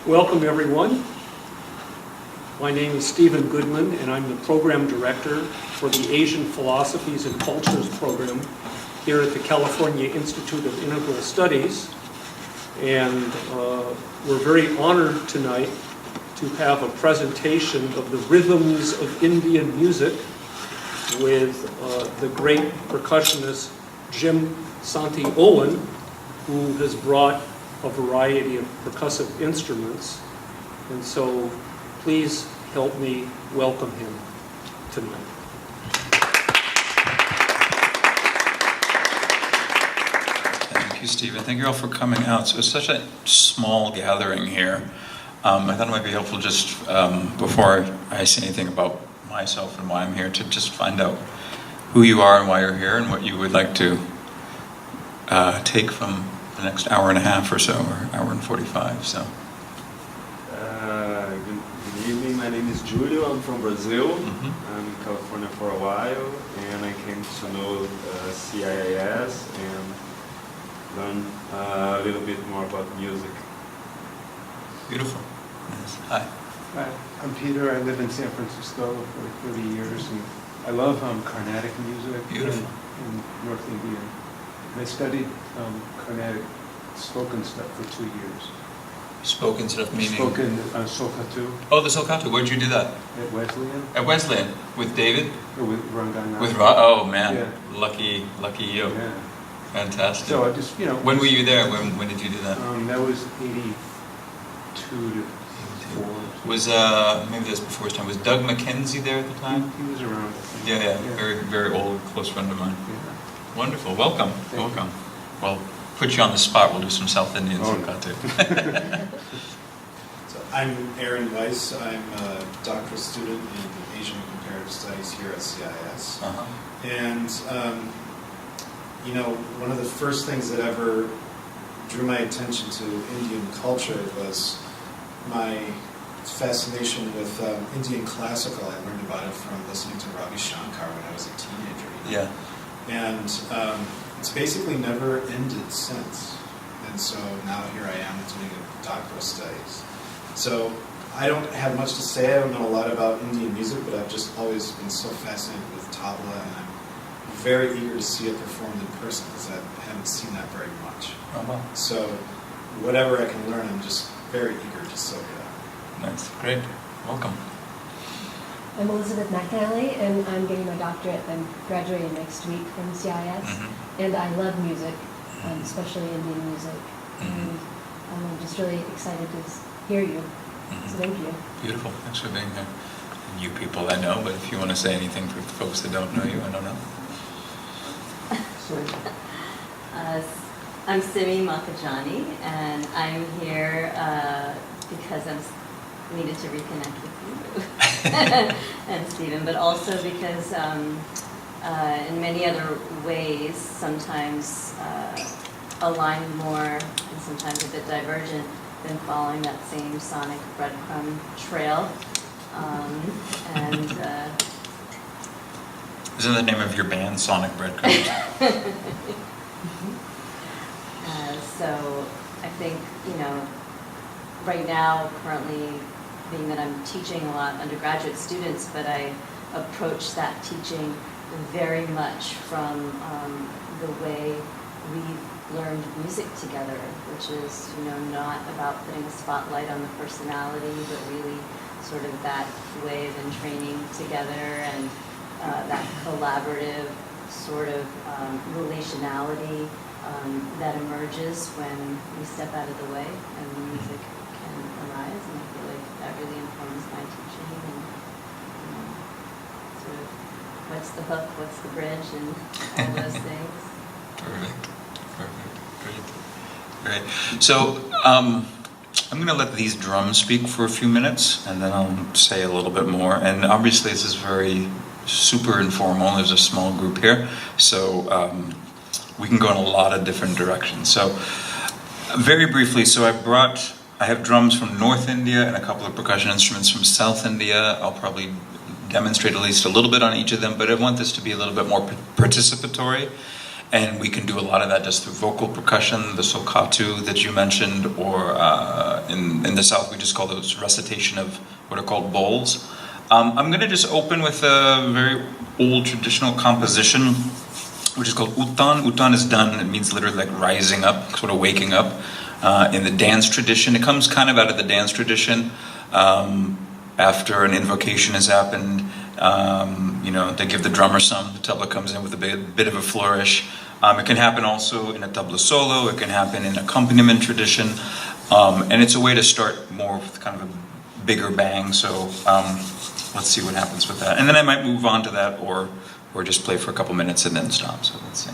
Welcome, everyone. My name is Stephen Goodman, and I'm the Program Director for the Asian Philosophies and Cultures program here at the California Institute of Integral Studies. And we're very honored tonight to have a presentation of the rhythms of Indian music with the great percussionist Santi Owen, who has brought a variety of percussive instruments. And so please help me welcome him tonight. Thank you, Stephen. Thank you all for coming out. So it's such a small gathering here. I thought it might be helpful just before I say anything about myself and why I'm here, to just find out who you are and why you're here and what you would like to take from the next hour and a half or so, or hour and 45. So. Good evening. My name is Julio. I'm from Brazil. I'm in California for a while, and I came to know CIIS and learn a little bit more about music. Beautiful. Yes. Hi. Hi, I'm Peter. I live in San Francisco for 30 years, and I love Carnatic music. Beautiful. In North India. And I studied Carnatic spoken stuff for 2 years. Spoken stuff meaning? Spoken Solkatu Oh, the Solkatu. Where'd you do that? at Wesleyan. At Wesleyan. With David? Or with Rangana. Oh man, Yeah. lucky you. Yeah. Fantastic. So I just, When were you there? When did you do that? That was 82 to 4. Was maybe that's before his time. Was Doug McKenzie there at the time? He was around. I think. Yeah. Very old, close friend of mine. Yeah. Wonderful. Welcome. Thank Welcome. Well, put you on the spot. We'll do some South Indian Oh, Solkatu. So I'm Aaron Weiss. I'm a doctoral student in Asian and Comparative Studies here at CIIS. And, one of the first things that ever drew my attention to Indian culture was my fascination with Indian classical. I learned about it from listening to Ravi Shankar when I was a teenager. Yeah. And it's basically never ended since. And so now here I am doing a doctoral studies. So I don't have much to say. I don't know a lot about Indian music, but I've just always been so fascinated with Tabla, and I'm very eager to see it performed in person because I haven't seen that very much. So whatever I can learn, I'm just very eager to soak it up. Nice. Great. Welcome. I'm Elizabeth McNally, and I'm getting my doctorate. I'm graduating next week from CIIS, and I love music, especially Indian music. And I'm just really excited to hear you. So thank you. Beautiful. Thanks for being here. And you people I know, but if you want to say anything for the folks that don't know you, I don't know. I'm Simi Makajani, and I'm here because I'm needed to reconnect with you and Stephen, but also because in many other ways, sometimes aligned more and sometimes a bit divergent, been following that same sonic breadcrumb trail. Isn't the name of your band Sonic Breadcrumbs? So I think, right now, currently, being that I'm teaching a lot of undergraduate students, but I approach that teaching very much from the way we've learned music together, which is, not about putting a spotlight on the personality, but really sort of that way of entraining together and that collaborative sort of relationality that emerges when we step out of the way and music can arise, and I feel like that really informs my teaching and sort of what's the hook, what's the bridge, and all those things. Perfect. Great. So I'm going to let these drums speak for a few minutes, and then I'll say a little bit more. And obviously this is very super informal. There's a small group here, so we can go in a lot of different directions. So very briefly, I have drums from North India and a couple of percussion instruments from South India. I'll probably demonstrate at least a little bit on each of them, but I want this to be a little bit more participatory. And we can do a lot of that just through vocal percussion, the soukatu that you mentioned, or in the South we just call those recitation of what are called bowls. I'm going to just open with a very old traditional composition, which is called utan. Utan is done, it means literally like rising up, sort of waking up. In the dance tradition, it comes kind of out of the dance tradition. After an invocation has happened, they give the drummer some, the tabla comes in with a bit of a flourish. It can happen also in a tabla solo, it can happen in accompaniment tradition, and it's a way to start more with kind of a bigger bang, so let's see what happens with that. And then I might move on to that, or just play for a couple minutes and then stop, so let's see.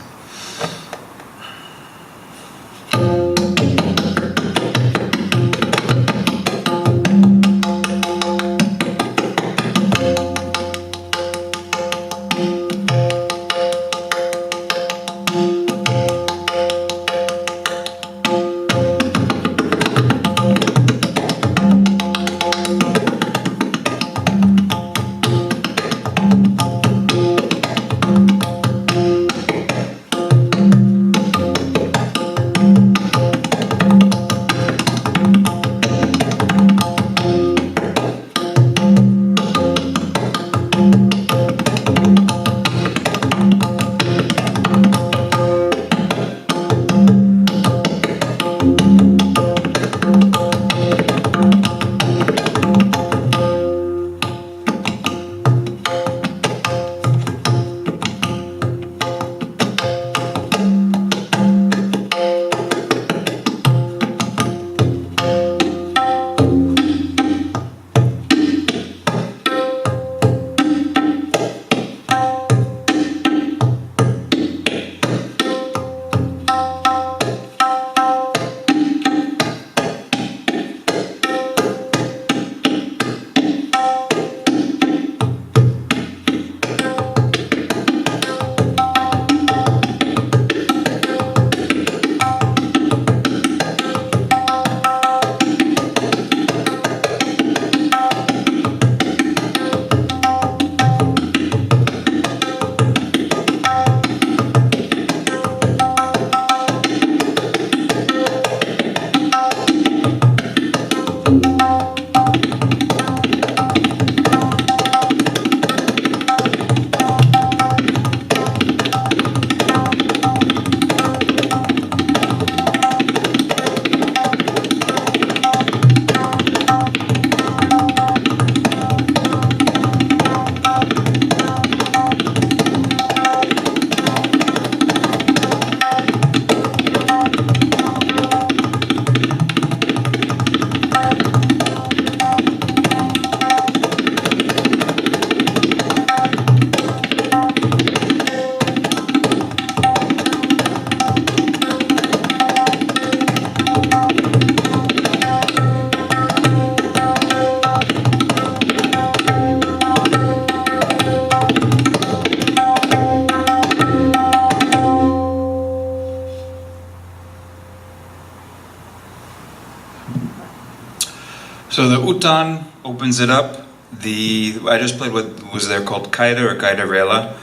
So the utan opens it up. I just played what was there called kaida or kaidarela.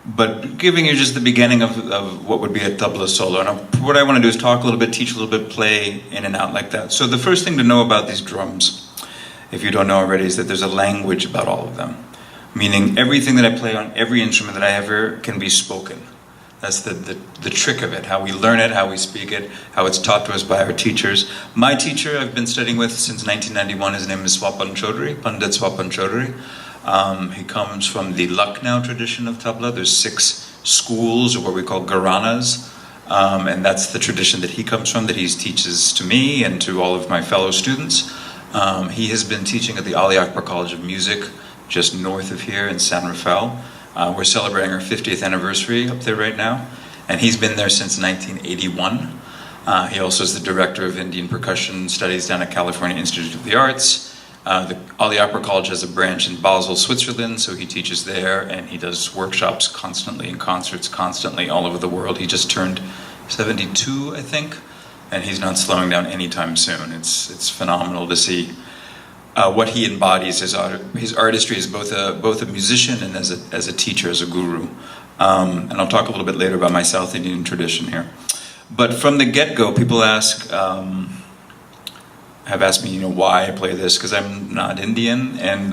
But giving you just the beginning of what would be a tabla solo. And what I want to do is talk a little bit, teach a little bit, play in and out like that. So the first thing to know about these drums, if you don't know already, is that there's a language about all of them. Meaning everything that I play on every instrument that I ever can be spoken. That's the trick of it, how we learn it, how we speak it, how it's taught to us by our teachers. My teacher I've been studying with since 1991, his name is Swapan Chaudhary, Pandit Swapan Chaudhary. He comes from the Lucknow tradition of tabla. There's 6 schools, or what we call gharanas, and that's the tradition that he comes from, that he teaches to me and to all of my fellow students. He has been teaching at the Ali Akbar College of Music, just north of here in San Rafael. We're celebrating our 50th anniversary up there right now, and he's been there since 1981. He also is the director of Indian percussion studies down at California Institute of the Arts. The Ali Akbar College has a branch in Basel, Switzerland, so he teaches there, and he does workshops constantly and concerts constantly all over the world. He just turned 72, I think, and he's not slowing down anytime soon. It's phenomenal to see what he embodies. His artistry is both a musician and as a teacher, as a guru. And I'll talk a little bit later about my South Indian tradition here. But from the get-go, people have asked me, why I play this, because I'm not Indian, and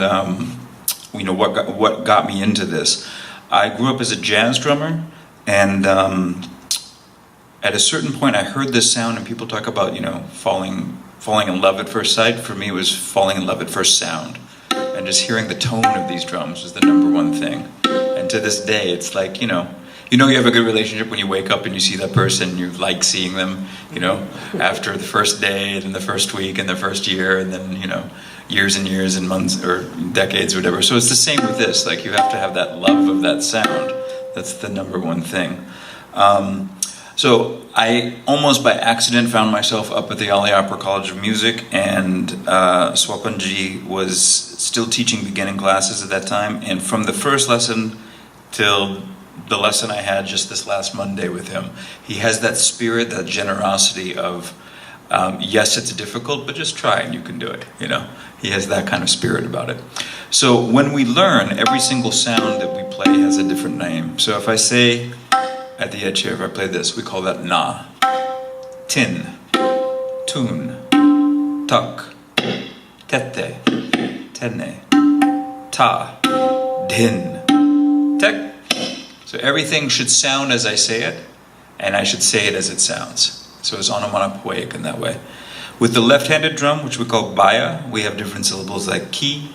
what got me into this. I grew up as a jazz drummer, and at a certain point, I heard this sound, and people talk about, falling in love at first sight. For me, it was falling in love at first sound, and just hearing the tone of these drums was the number one thing. And to this day, it's like, you have a good relationship when you wake up and you see that person, you like seeing them, after the first day, and the first week, and the first year, and then, years and years and months or decades or whatever. So it's the same with this. Like, you have to have that love of that sound. That's the number one thing. So I almost by accident found myself up at the Ali Opera College of Music, and Swapanji was still teaching beginning classes at that time. And from the first lesson till the lesson I had just this last Monday with him, he has that spirit, that generosity of, yes, it's difficult, but just try and you can do it, He has that kind of spirit about it. So when we learn, every single sound that we play has a different name. So if I say, at the edge here, if I play this, we call that na. Tin, tune, tak, tete, tene, ta, din, tek. So everything should sound as I say it, and I should say it as it sounds. So it's onomatopoeic in that way. With the left-handed drum, which we call baya, we have different syllables like ki,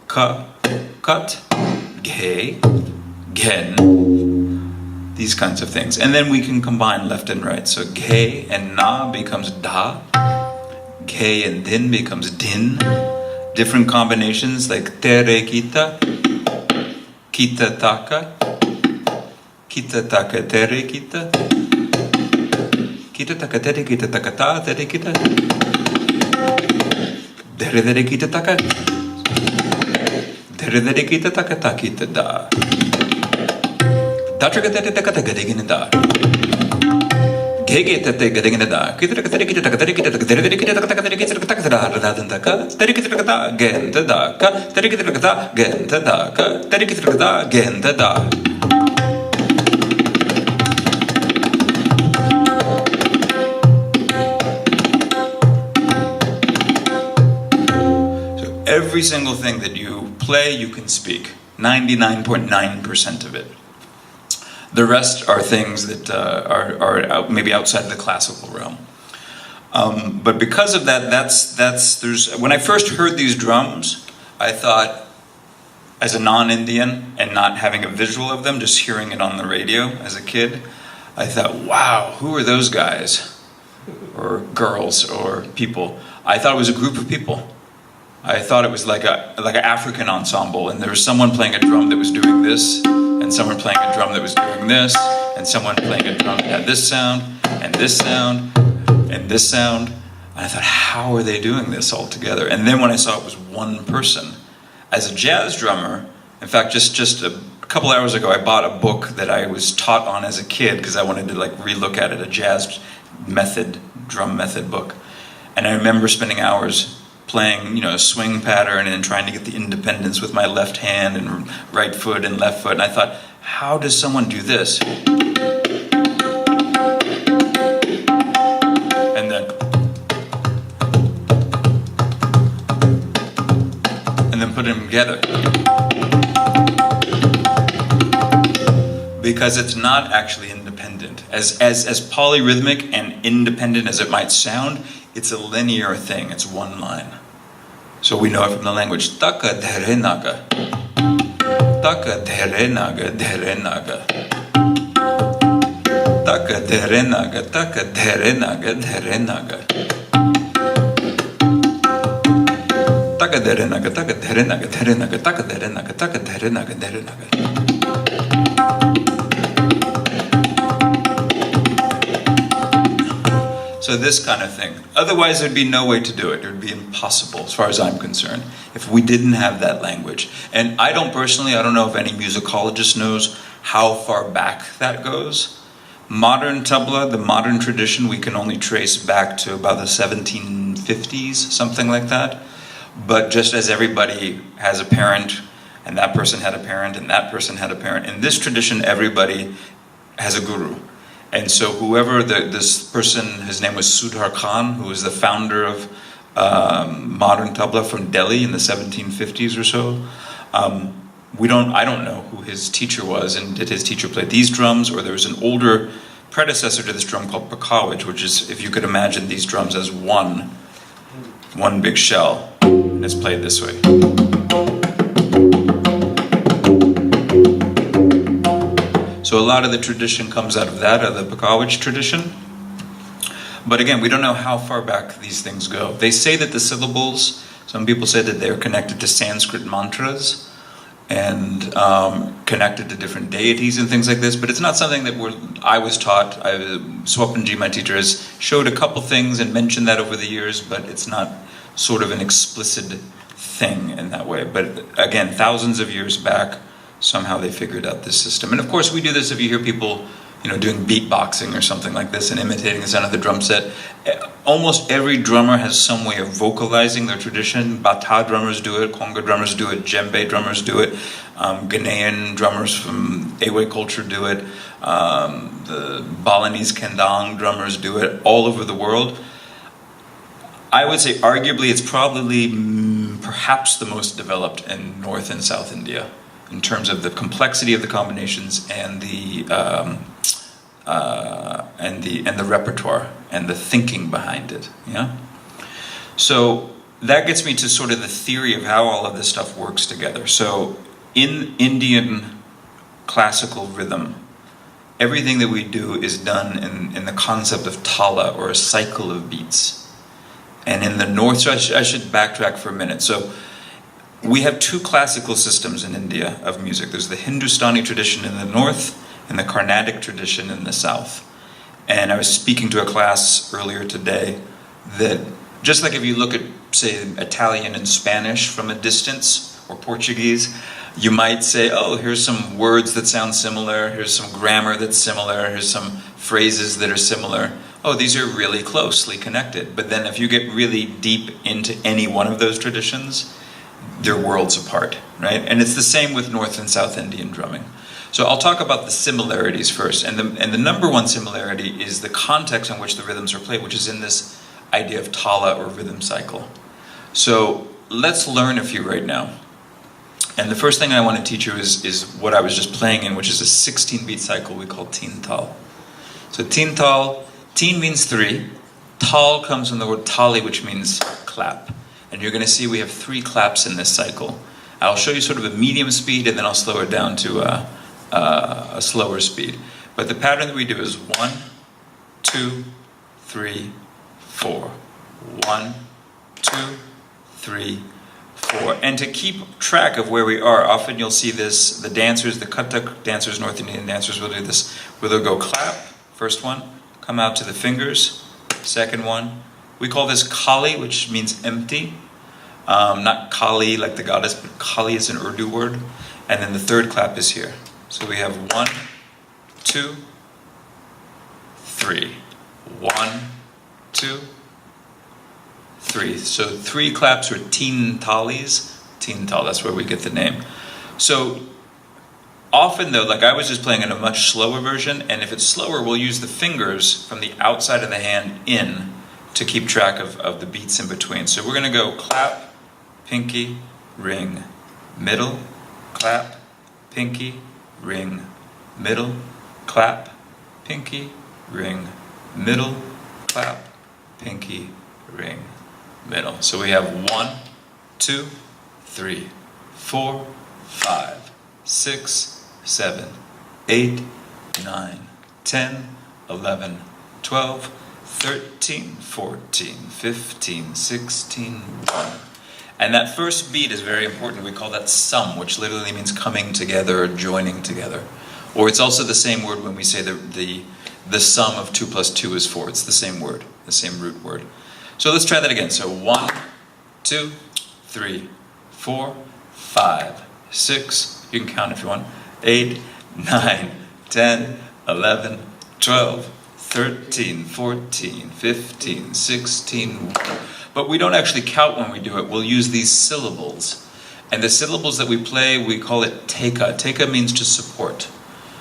ka, kat, ge, gen, these kinds of things. And then we can combine left and right. So ge and na becomes da, ge and din becomes din. Different combinations like tere kita, kita taka, kita taka tere kita, kita taka tere kita taka ta tere kita, dere dere kita taka, dere dere kita taka ta kita da, da taka tere taka taka degin da, gege tere degin da, kita taka tere kita taka tere kita taka dere dere kita taka taka tere kita taka da da da taka, tere kita taka da gen da ka, tere kita taka da gen da ka, tere kita taka da gen da. Every single thing that you play, you can speak. 99.9% of it. The rest are things that are maybe outside the classical realm. But because of that, when I first heard these drums, I thought, as a non-Indian and not having a visual of them, just hearing it on the radio as a kid, I thought, wow, who are those guys? Or girls, or people. I thought it was a group of people. I thought it was like an African ensemble, and there was someone playing a drum that was doing this, and someone playing a drum that was doing this, and someone playing a drum that had this sound, and this sound, and this sound. And I thought, how are they doing this all together? And then when I saw it was one person, as a jazz drummer, in fact, just a couple hours ago, I bought a book that I was taught on as a kid because I wanted to relook at it, a jazz method, drum method book. And I remember spending hours playing, a swing pattern and trying to get the independence with my left hand and right foot and left foot. And I thought, how does someone do this? And then put them together. Because it's not actually independent. As polyrhythmic and independent as it might sound, it's a linear thing, it's one line. So we know it from the language. Taka dhere naga. Taka dhere naga, dhere naga. Taka dhere naga, taka dhere naga, dhere naga. Taka dhere naga, taka dhere naga, dhere naga, taka dhere naga, taka dhere naga, dhere naga. So this kind of thing. Otherwise, there'd be no way to do it. It would be impossible, as far as I'm concerned, if we didn't have that language. And I don't know if any musicologist knows how far back that goes. Modern tabla, the modern tradition, we can only trace back to about the 1750s, something like that. But just as everybody has a parent and that person had a parent, and that person had a parent. In this tradition, everybody has a guru. And so whoever, this person, his name was Sudhar Khan, who was the founder of modern tabla from Delhi in the 1750s or so. I don't know who his teacher was, and did his teacher play these drums, or there was an older predecessor to this drum called pakawaj, which is, if you could imagine these drums as one big shell, and it's played this way. So a lot of the tradition comes out of that, of the pakawaj tradition. But again, we don't know how far back these things go. They say that the syllables, some people say that they're connected to Sanskrit mantras, and connected to different deities and things like this, but it's not something that I was taught. Swapanji, my teacher, has showed a couple things and mentioned that over the years, but it's not sort of an explicit thing in that way. But again, thousands of years back, somehow they figured out this system. And of course we do this if you hear people doing beatboxing or something like this and imitating the sound of the drum set. Almost every drummer has some way of vocalizing their tradition. Bata drummers do it, Conga drummers do it, djembe drummers do it, Ghanaian drummers from Ewe culture do it, the Balinese kendang drummers do it, all over the world. I would say arguably it's probably perhaps the most developed in North and South India in terms of the complexity of the combinations and the repertoire and the thinking behind it. Yeah. So that gets me to sort of the theory of how all of this stuff works together. So in Indian classical rhythm, everything that we do is done in the concept of tala, or a cycle of beats. And in the North, so I should backtrack for a minute. So we have two classical systems in India of music. There's the Hindustani tradition in the North and the Carnatic tradition in the South. And I was speaking to a class earlier today that just like if you look at, say, Italian and Spanish from a distance, or Portuguese, you might say, oh, here's some words that sound similar, here's some grammar that's similar, here's some phrases that are similar. Oh, these are really closely connected. But then if you get really deep into any one of those traditions, they're worlds apart, right? And it's the same with North and South Indian drumming. So I'll talk about the similarities first. And the number one similarity is the context in which the rhythms are played, which is in this idea of tala, or rhythm cycle. So let's learn a few right now. And the first thing I want to teach you is what I was just playing in, which is a 16-beat cycle we call teen tal. So teen tal, teen means 3, tal comes from the word tali, which means clap. And you're going to see we have 3 claps in this cycle. I'll show you sort of a medium speed, and then I'll slow it down to a slower speed. But the pattern that we do is 1, 2, 3, 4. 1, 2, 3, 4. And to keep track of where we are, often you'll see this, the dancers, the Kathak dancers, North Indian dancers will do this, where they'll go clap, first one, come out to the fingers, second one. We call this Kali, which means empty. Not Kali like the goddess, but Kali is an Urdu word. And then the third clap is here. So we have 1, 2, 3. 1, 2, 3. So 3 claps are teen talis. Teen tal, that's where we get the name. So often though, like I was just playing in a much slower version, and if it's slower, we'll use the fingers from the outside of the hand in to keep track of the beats in between. So we're going to go clap, pinky, ring, middle, clap, pinky, ring, middle, clap, pinky, ring, middle, clap, pinky, ring, middle. So we have 1, 2, 3, 4, 5, 6, 7, 8, 9, 10, 11, 12, 13, 14, 15, 16, 1. And that first beat is very important. We call that sum, which literally means coming together or joining together. Or it's also the same word when we say the sum of 2 plus 2 is 4. It's the same word, the same root word. So let's try that again. So 1, 2, 3, 4, 5, 6. You can count if you want. 8, 9, 10, 11, 12, 13, 14, 15, 16, 1. But we don't actually count when we do it. We'll use these syllables. And the syllables that we play, we call it teka. Teka means to support.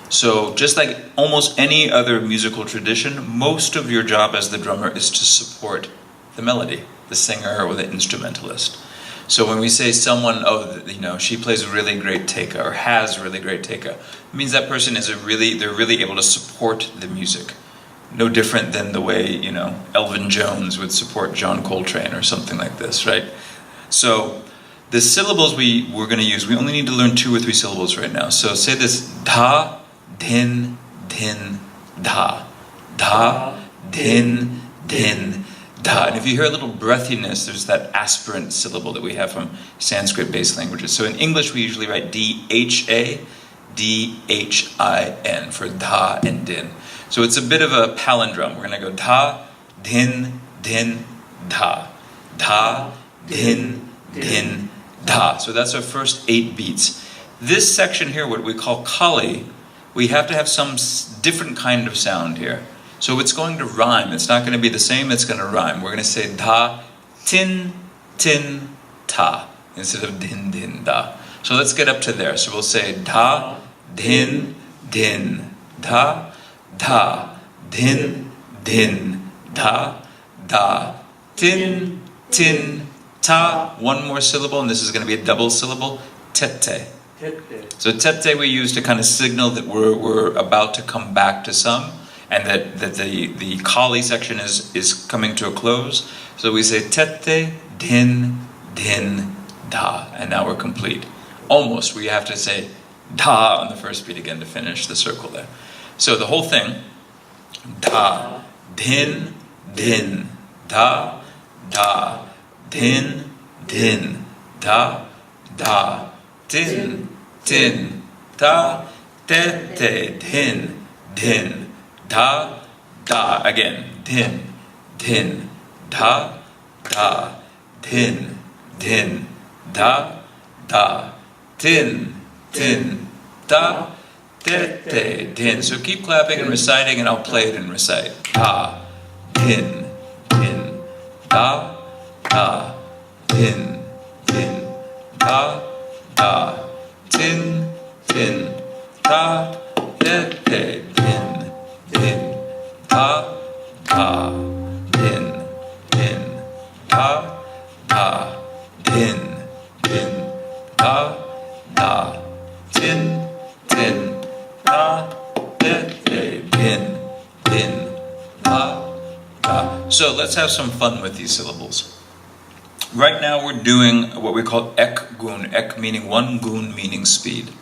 So just like almost any other musical tradition, most of your job as the drummer is to support the melody, the singer or the instrumentalist. So when we say someone, she plays really great teka or has really great teka, it means that person they're really able to support the music. No different than the way, Elvin Jones would support John Coltrane or something like this, right? So the syllables we're going to use, we only need to learn 2 or 3 syllables right now. So say this, da, din, din, da. Da, din, din, da. And if you hear a little breathiness, there's that aspirant syllable that we have from Sanskrit-based languages. So in English, we usually write D-H-A, D-H-I-N for da and din. So it's a bit of a palindrome. We're going to go da, din, din, da. Da, din, din, da. So that's our first 8 beats. This section here, what we call kali, we have to have some different kind of sound here. So it's going to rhyme. It's not going to be the same, it's going to rhyme. We're going to say da, tin, tin, ta, instead of din, din, da. So let's get up to there. So we'll say da, din, din, da, da, din, din, da, da, tin, tin, ta. One more syllable, and this is going to be a double syllable, tete. So tete we use to kind of signal that we're about to come back to some, and that the kali section is coming to a close. So we say tete, din, din, da, and now we're complete. Almost, we have to say da on the first beat again to finish the circle there. So the whole thing, da, din, din, da, da, din, din, da, da, din, din, da, tete, din, din, da, da. Again, din, din, da, da, din, din, da, da, din, din, da, tete, din. So keep clapping and reciting, and I'll play it and recite. Da, din, din, da, da, din, din, da, da, din, din, da, tete, din, din, da, da, din, din, da, da, din, din, da, da, din, din, da, tete, din, din, da, da. So let's have some fun with these syllables. Right now we're doing what we call ek gun. Ek meaning 1, gun meaning speed.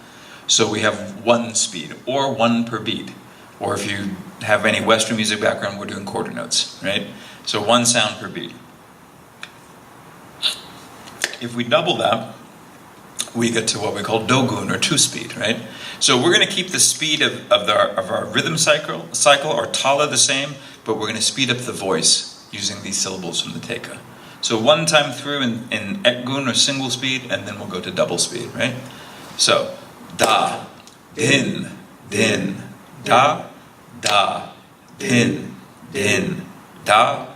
So we have 1 speed, or 1 per beat. Or if you have any Western music background, we're doing quarter notes, right? So 1 sound per beat. If we double that, we get to what we call dogun, or 2 speed, right? So we're going to keep the speed of our rhythm cycle or tala the same, but we're going to speed up the voice using these syllables from the teka. So 1 time through in ekgun or single speed, and then we'll go to double speed, right? So da, din, din, da, da, din, din, da,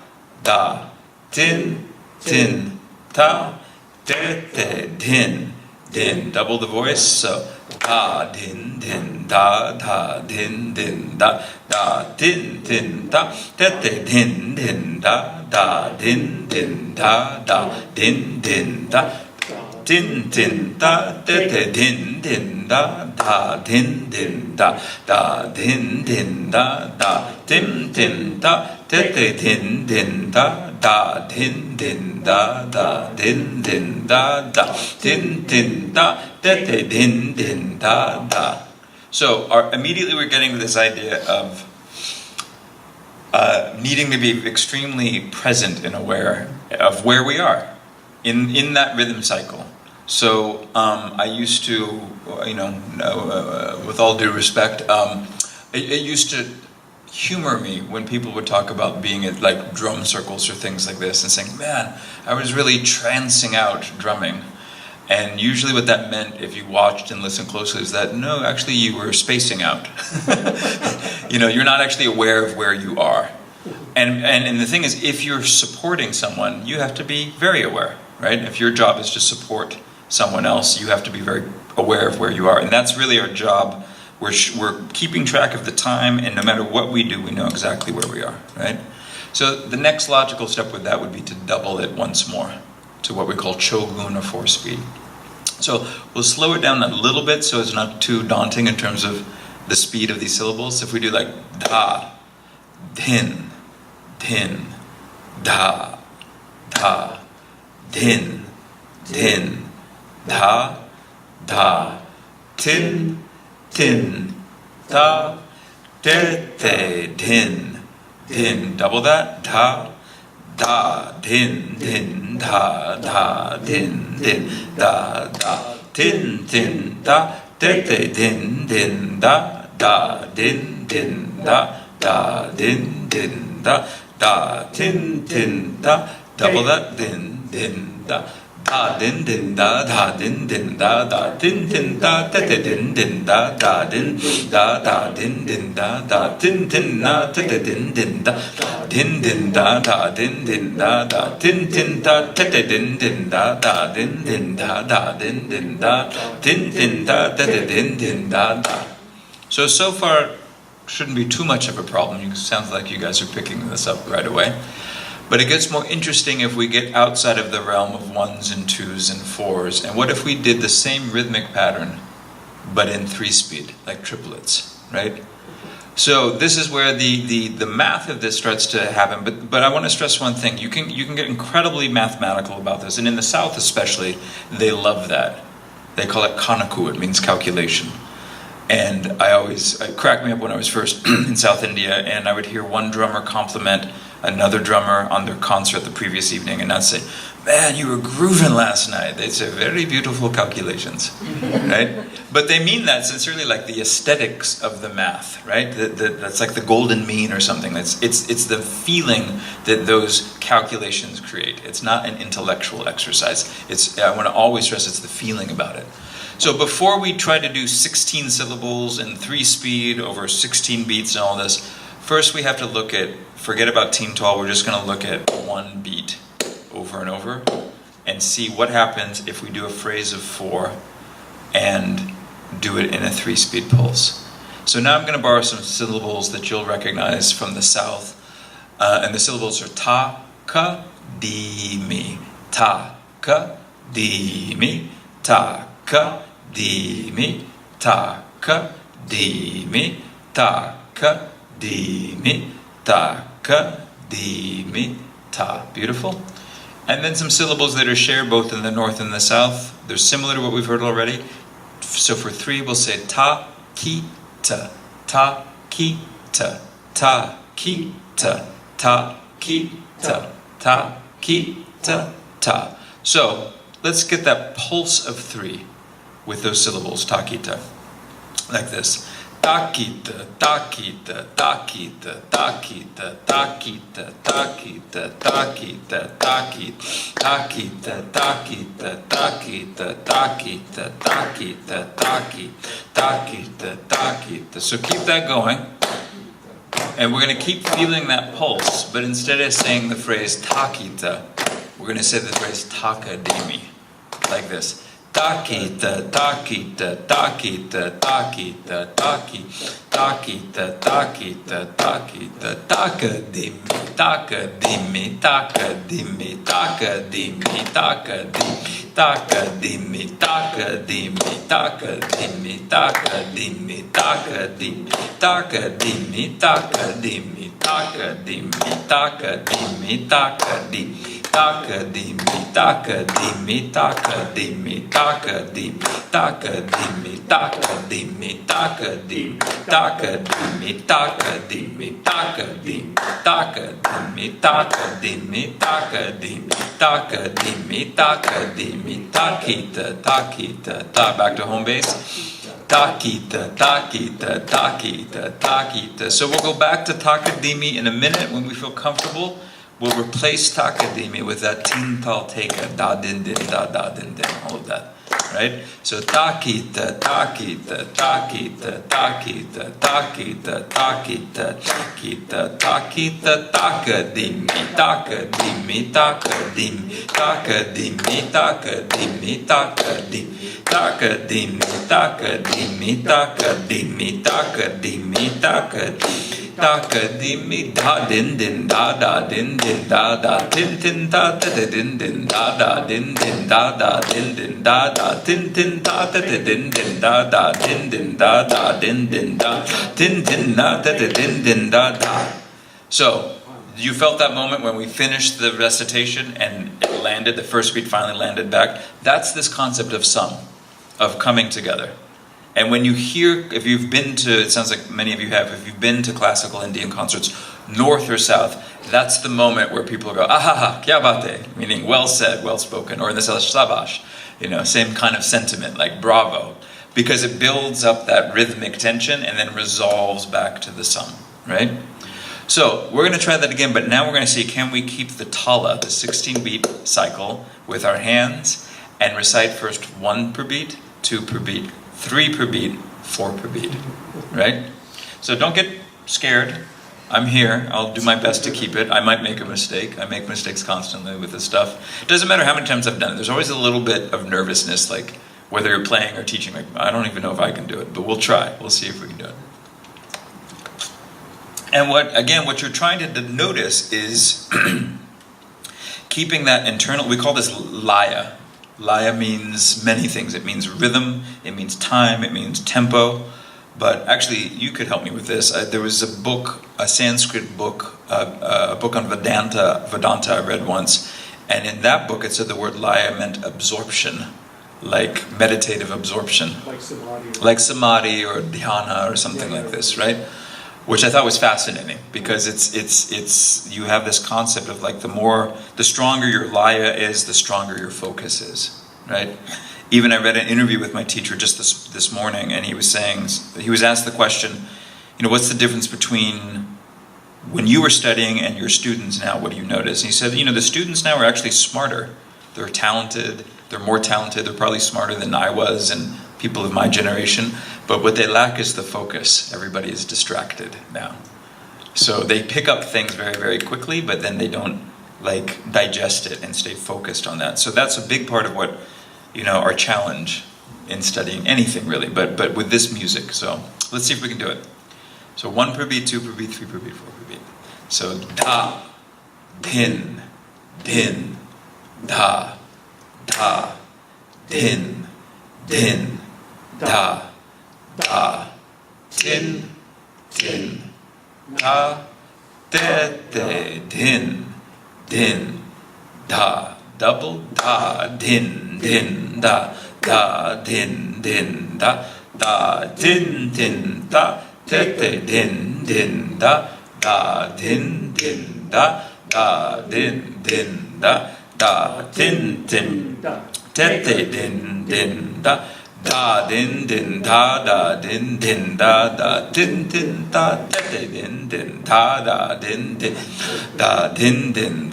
da, din, din, ta, tete, din, din. Double the voice, so da, din, din, da, da, din, din, da, da, din, din, da, tete, din, din, da, da, din, din, da, da, din, din, da, din, din, da, tete, din, din, da, da, din, din, da, da, din, din, da, da, din, din, da, tete, din, din, da, da, din, din, da, da, din, din, da, da, din, din, da, tete, din, din, da, da. So immediately we're getting to this idea of needing to be extremely present and aware of where we are in that rhythm cycle. So I used to, with all due respect, it used to humor me when people would talk about being at like drum circles or things like this and saying, man, I was really trancing out drumming. And usually what that meant, if you watched and listened closely, is that no, actually you were spacing out. You're not actually aware of where you are. And the thing is, if you're supporting someone, you have to be very aware, right? If your job is to support someone else, you have to be very aware of where you are. And that's really our job. We're keeping track of the time, and no matter what we do, we know exactly where we are, right? So the next logical step with that would be to double it once more to what we call chogun, or 4-speed. So we'll slow it down a little bit so it's not too daunting in terms of the speed of these syllables. If we do like da, din, din, da, da, din, din, da, da, tin, tin, da, de, din, din. Double that. Da, da, din, din, da, da, din, din, da, da, tin, tin, da, de, din, din, da, da, din, din, da, da, din, din, da, da, tin, tin, da. Double that. Din, din, da. Da din din da da din din da da din din da da din din da da din da da din din da da din din da da din din da din din da da din din da da din din da da din din da da din din da da din din da din din da da din din da da. So far shouldn't be too much of a problem. It sounds like you guys are picking this up right away. But it gets more interesting if we get outside of the realm of 1s and 2s and 4s. And what if we did the same rhythmic pattern, but in 3-speed, like triplets, right? So this is where the math of this starts to happen. But I want to stress one thing. You can get incredibly mathematical about this. And in the South especially, they love that. They call it kanaku. It means calculation. And it cracked me up when I was first in South India, and I would hear one drummer compliment another drummer on their concert the previous evening, and I'd say, "Man, you were grooving last night." They'd say, "Very beautiful calculations," right? But they mean that sincerely, like the aesthetics of the math, right? That's like the golden mean or something. It's the feeling that those calculations create. It's not an intellectual exercise. I want to always stress it's the feeling about it. So before we try to do 16 syllables in 3-speed over 16 beats and all this, first we have to forget about Team Tall, we're just going to look at one beat over and over and see what happens if we do a phrase of 4 and do it in a 3-speed pulse. So now I'm going to borrow some syllables that you'll recognize from the South, and the syllables are ta, ka, di, mi. Ta, ka, di, mi. Ta, ka, di, mi. Ta, ka, di, mi. Ta, ka, di, mi. Ta, ka, di, mi, ta. Beautiful. And then some syllables that are shared both in the North and the South. They're similar to what we've heard already. So for 3, we'll say ta, ki, ta. Ta, ki, ta. Ta, ki, ta. Ta, ki, ta. Ta, ki, ta, ta. So let's get that pulse of 3 with those syllables, ta, ki, ta. Like this. Takita, takita, takita, takita, takita, takita, takita, takita, takita, takita, takita, takita, takita, takita, takita. So keep that going. And we're going to keep feeling that pulse, but instead of saying the phrase takita, we're going to say the phrase takadimi, like this. Takita, takita, takita, takita, takita, takita, takita, takadimi, takadimi, takadimi, takadimi, takadimi, takadimi, takadimi, takadimi, takadimi, takadimi, takadimi, takadimi, takadimi, takadimi, takadimi. Takadimi, takadimi, takadimi, takadimi, takadimi, takadimi, takadimi, takadimi, takadimi, takadimi, takadimi, takadimi, takadimi, takadimi, takadimi, takita, takita, ta. Back to home base. Takita, takita, takita, takita. So we'll go back to takadimi in a minute when we feel comfortable. We'll replace takadimi with that tintal teka, da din din, da din din, all of that. right? So takita, takita, takita, takita, takita, takita, takita, takita, takadimi, takadimi, takadimi, takadimi, takadimi, takadimi, takadimi, takadimi, takadimi, takadimi, takadimi. Takadimi da din din da da din din da da tin tin da da din din da da din din da da din din da da tin tin da da din din da da din din da da din din da tin tin da da din din da da. So you felt that moment when we finished the recitation and it landed, the first beat finally landed back. That's this concept of sum, of coming together. And when you hear, if you've been to, it sounds like many of you have, if you've been to classical Indian concerts, north or south, that's the moment where people go, ahaha, kya baat, meaning well said, well spoken, or in the shabash, same kind of sentiment, like bravo, because it builds up that rhythmic tension and then resolves back to the sum, right? So we're going to try that again, but now we're going to see, can we keep the tala, the 16-beat cycle, with our hands, and recite first 1 per beat, 2 per beat, 3 per beat, 4 per beat, right? So don't get scared. I'm here. I'll do my best to keep it. I might make a mistake. I make mistakes constantly with this stuff. It doesn't matter how many times I've done it. There's always a little bit of nervousness, like whether you're playing or teaching. Like, I don't even know if I can do it, but we'll try. We'll see if we can do it. And what you're trying to notice is keeping that internal, we call this laya. Laya means many things. It means rhythm, it means time, it means tempo. But actually, you could help me with this. There was a book, a Sanskrit book, a book on Vedanta I read once. And in that book, it said the word laya meant absorption, like meditative absorption. Like samadhi or dhyana or something like this, right? Which I thought was fascinating, because it's you have this concept of like the stronger your laya is, the stronger your focus is, right? Even I read an interview with my teacher just this morning, and he was asked the question, what's the difference between when you were studying and your students now? What do you notice? And he said, the students now are actually smarter. They're talented. They're more talented. They're probably smarter than I was and people of my generation. But what they lack is the focus. Everybody is distracted now. So they pick up things very, very quickly, but then they don't digest it and stay focused on that. So that's a big part of what, our challenge in studying anything really, but with this music. So let's see if we can do it. So 1 per beat, 2 per beat, 3 per beat, 4 per beat. So da, din, din, da, da, din, din, da, da, din, din, da, de, de, din, din, da, double da, din, din, da, din, din, da, din, din, da, de, de, din, din, da, din, din, da, din, din, da, din, din, de, de, din, din, da, din, din, da, din, din, da, din, din, da, de, din, din, da, din, din, din, din, da,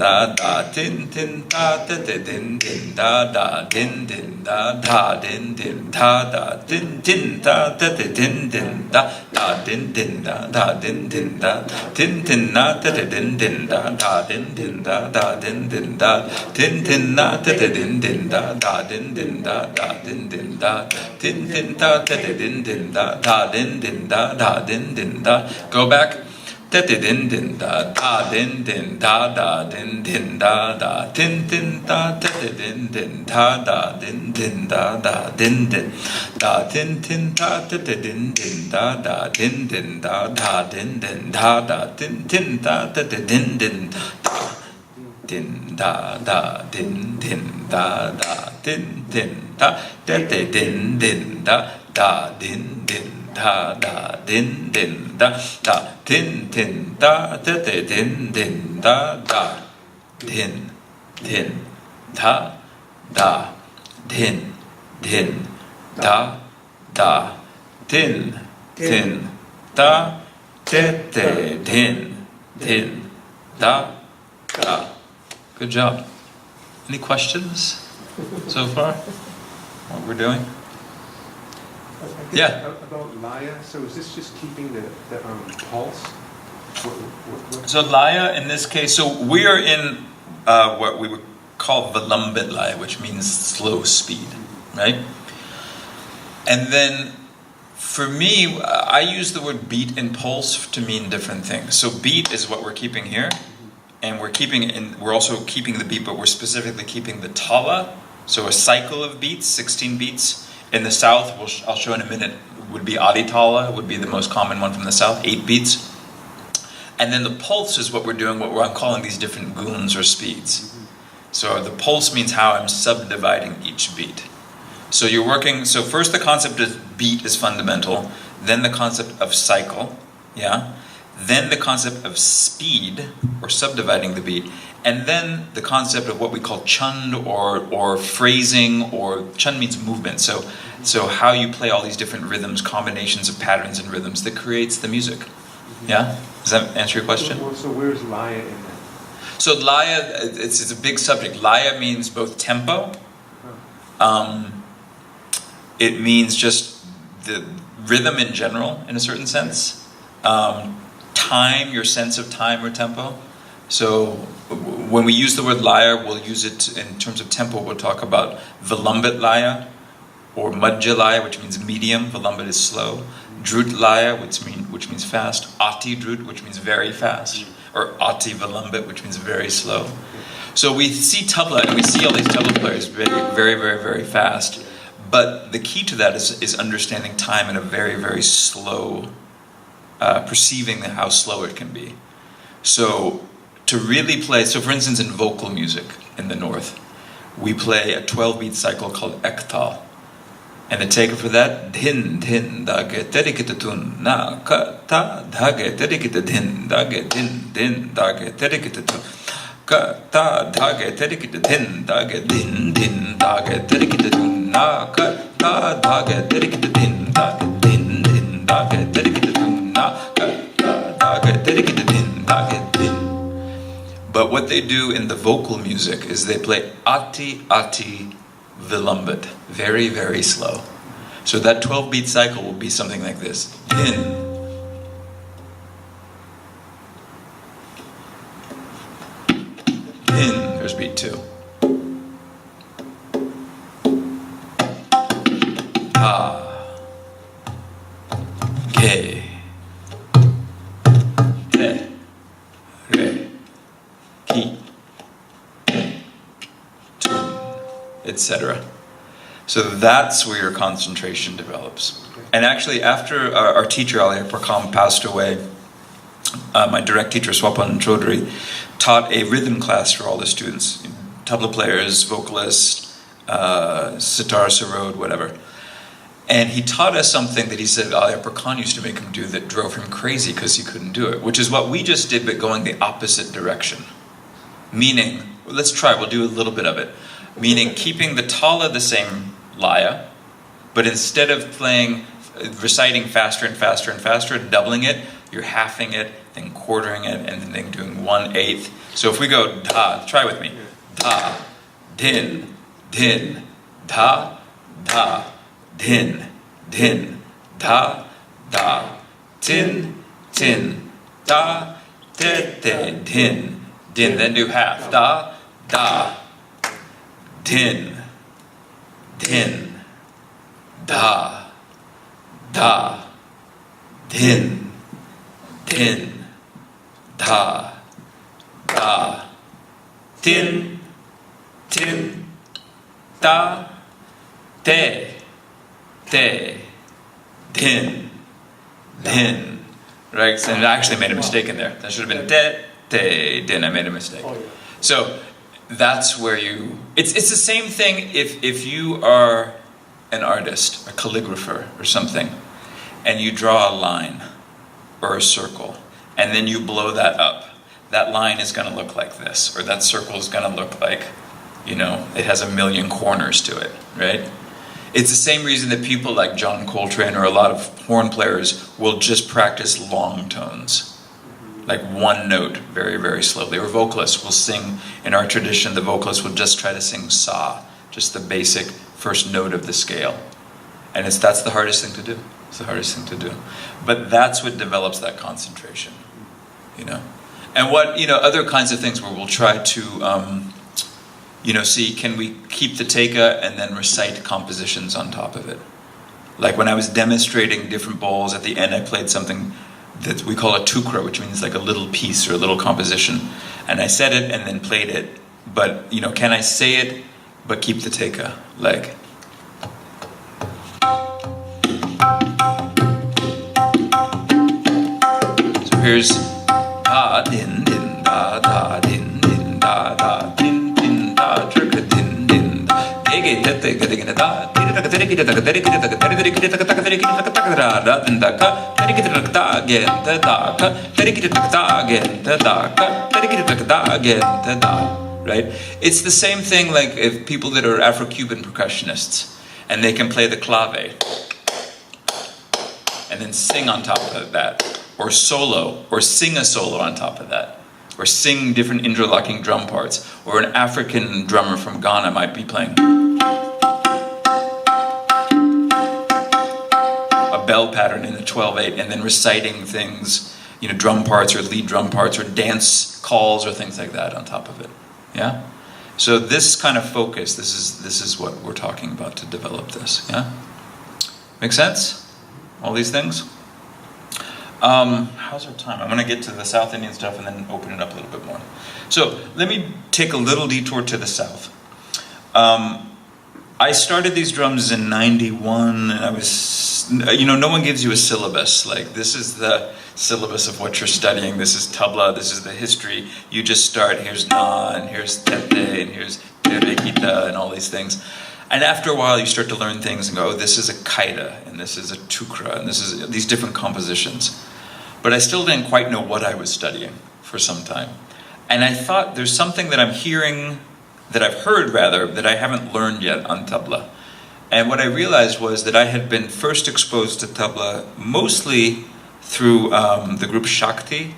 din, din, da, de, din, din, da, din, din, da, din, din, da, din, din, da, de, din, din, da, din, din, da, din, din, da, din, din, da, de, din, din, da, din, din, da, din, din, da, din, din, da, de, din, din, da, din, din, da, din, din, da, din, din, da, din, din, da, din, din, da, din, din, da. Go back. Da din din da din din da din din da din din da din din da din din da din din da din din da din din da din din da din din da din din da din din din da din din da din din da din din da din din da din din da din din da din din da din din da din din da din din da din din da. Good job. Any questions so far? what we're doing? I guess Yeah. About Laya, so is this just keeping the pulse? So Laya, in this case, so we are in what we would call Vilambit Laya, which means slow speed, right? And then for me, I use the word beat and pulse to mean different things. So beat is what we're keeping here, and we're also keeping the beat, but we're specifically keeping the tala, so a cycle of beats, 16 beats. In the south, I'll show in a minute, would be aditala, would be the most common one from the south, 8 beats. And then the pulse is what we're doing, what I'm calling these different guns or speeds. So the pulse means how I'm subdividing each beat. So you're working, so first the concept of beat is fundamental, then the concept of cycle, yeah? Then the concept of speed, or subdividing the beat, and then the concept of what we call chund or phrasing, or chund means movement. So how you play all these different rhythms, combinations of patterns and rhythms that creates the music. Yeah? Does that answer your question? So where's Laya in that? So Laya, it's a big subject. Laya means both tempo. It means just the rhythm in general, in a certain sense. Time, your sense of time or tempo. So when we use the word Laya, we'll use it in terms of tempo. We'll talk about Vilambit Laya, or Madhya Laya, which means medium. Vilambit is slow. Drut Laya, which means fast. Ati Drut, which means very fast. Or Ati Vilambit, which means very slow. So we see tabla, and we see all these tabla players very, very, very, very fast. But the key to that is understanding time in a very, very slow, perceiving how slow it can be. So to really play, so for instance in vocal music in the north, we play a 12-beat cycle called ektal. And the taker for that, din, din, dage, teriketatun, na, ka, ta, dage, terikita, din, dage, din, din, dage, teriketatun, ka, ta, dage, terikita, din, dage, din, din, dage, teriketatun, na, ka, ta, dage, terikita, din, dage, din, din, dage, teriketatun, na, ka, ta, dage, terikita, din, dage, din. But what they do in the vocal music is they play ati, ati, Vilambit, very, very slow. So that 12-beat cycle will be something like this. Din. Din, there's beat 2. Ta. Ge. Te. Re. Ki. Etc. So that's where your concentration develops. And actually, after our teacher, Ali Prakam, passed away, my direct teacher, Swapan Chaudhary, taught a rhythm class for all the students, tabla players, vocalists, sitar, sarod, whatever. And he taught us something that he said Ali Prakam used to make him do that drove him crazy because he couldn't do it, which is what we just did, but going the opposite direction. Meaning, let's try, we'll do a little bit of it. Meaning keeping the tala the same laya, but instead of reciting faster and faster and faster, doubling it, you're halving it, then quartering it, and then doing 1/8. So if we go da, try with me. Da, din, din, da, da, din, din, da, da, tin, tin, da, te, te, din, din. Then do half. Da, da, din, din, da, da, din, din, da, da, tin, tin, da, te, te, din, din. Right? And I actually made a mistake in there. That should have been te, te, din. I made a mistake. So that's where it's the same thing if you are an artist, a calligrapher or something, and you draw a line or a circle, and then you blow that up. That line is going to look like this, or that circle is going to look like, it has 1,000,000 corners to it, right? It's the same reason that people like John Coltrane or a lot of horn players will just practice long tones. Like one note, very, very slowly. Or vocalists will sing, in our tradition, the vocalist will just try to sing sa, just the basic first note of the scale. And that's the hardest thing to do. It's the hardest thing to do. But that's what develops that concentration, you know. And what, you know, other kinds of things where we'll try to, you know, see, can we keep the teka and then recite compositions on top of it? Like when I was demonstrating different bowls, at the end I played something that we call a tukra, which means like a little piece or a little composition. And I said it and then played it. But, you know, can I say it but keep the teka? Like... Here's da din din da da din din da da din din da trika din din da dege da da da da da da da da da da. Right? It's the same thing like if people that are Afro-Cuban percussionists and they can play the clave and then sing on top of that. Or solo, or sing a solo on top of that, or sing different interlocking drum parts, or an African drummer from Ghana might be playing a bell pattern in a 12/8, and then reciting things, you know, drum parts or lead drum parts or dance calls or things like that on top of it. Yeah. So this kind of focus, this is what we're talking about to develop this. Yeah. Make sense? All these things. How's our time? I'm going to get to the South Indian stuff and then open it up a little bit more. So let me take a little detour to the South. I started these drums in 91 and I was, you know, no one gives you a syllabus. Like, this is the syllabus of what you're studying. This is tabla, this is the history. You just start, here's na, and here's tete, and here's terekita, and all these things. And after a while, you start to learn things and go, oh, this is a kaida, and this is a tukra, and this is these different compositions. But I still didn't quite know what I was studying for some time. And I thought there's something that I'm hearing, that I've heard rather, that I haven't learned yet on tabla. And what I realized was that I had been first exposed to tabla mostly through the group Shakti,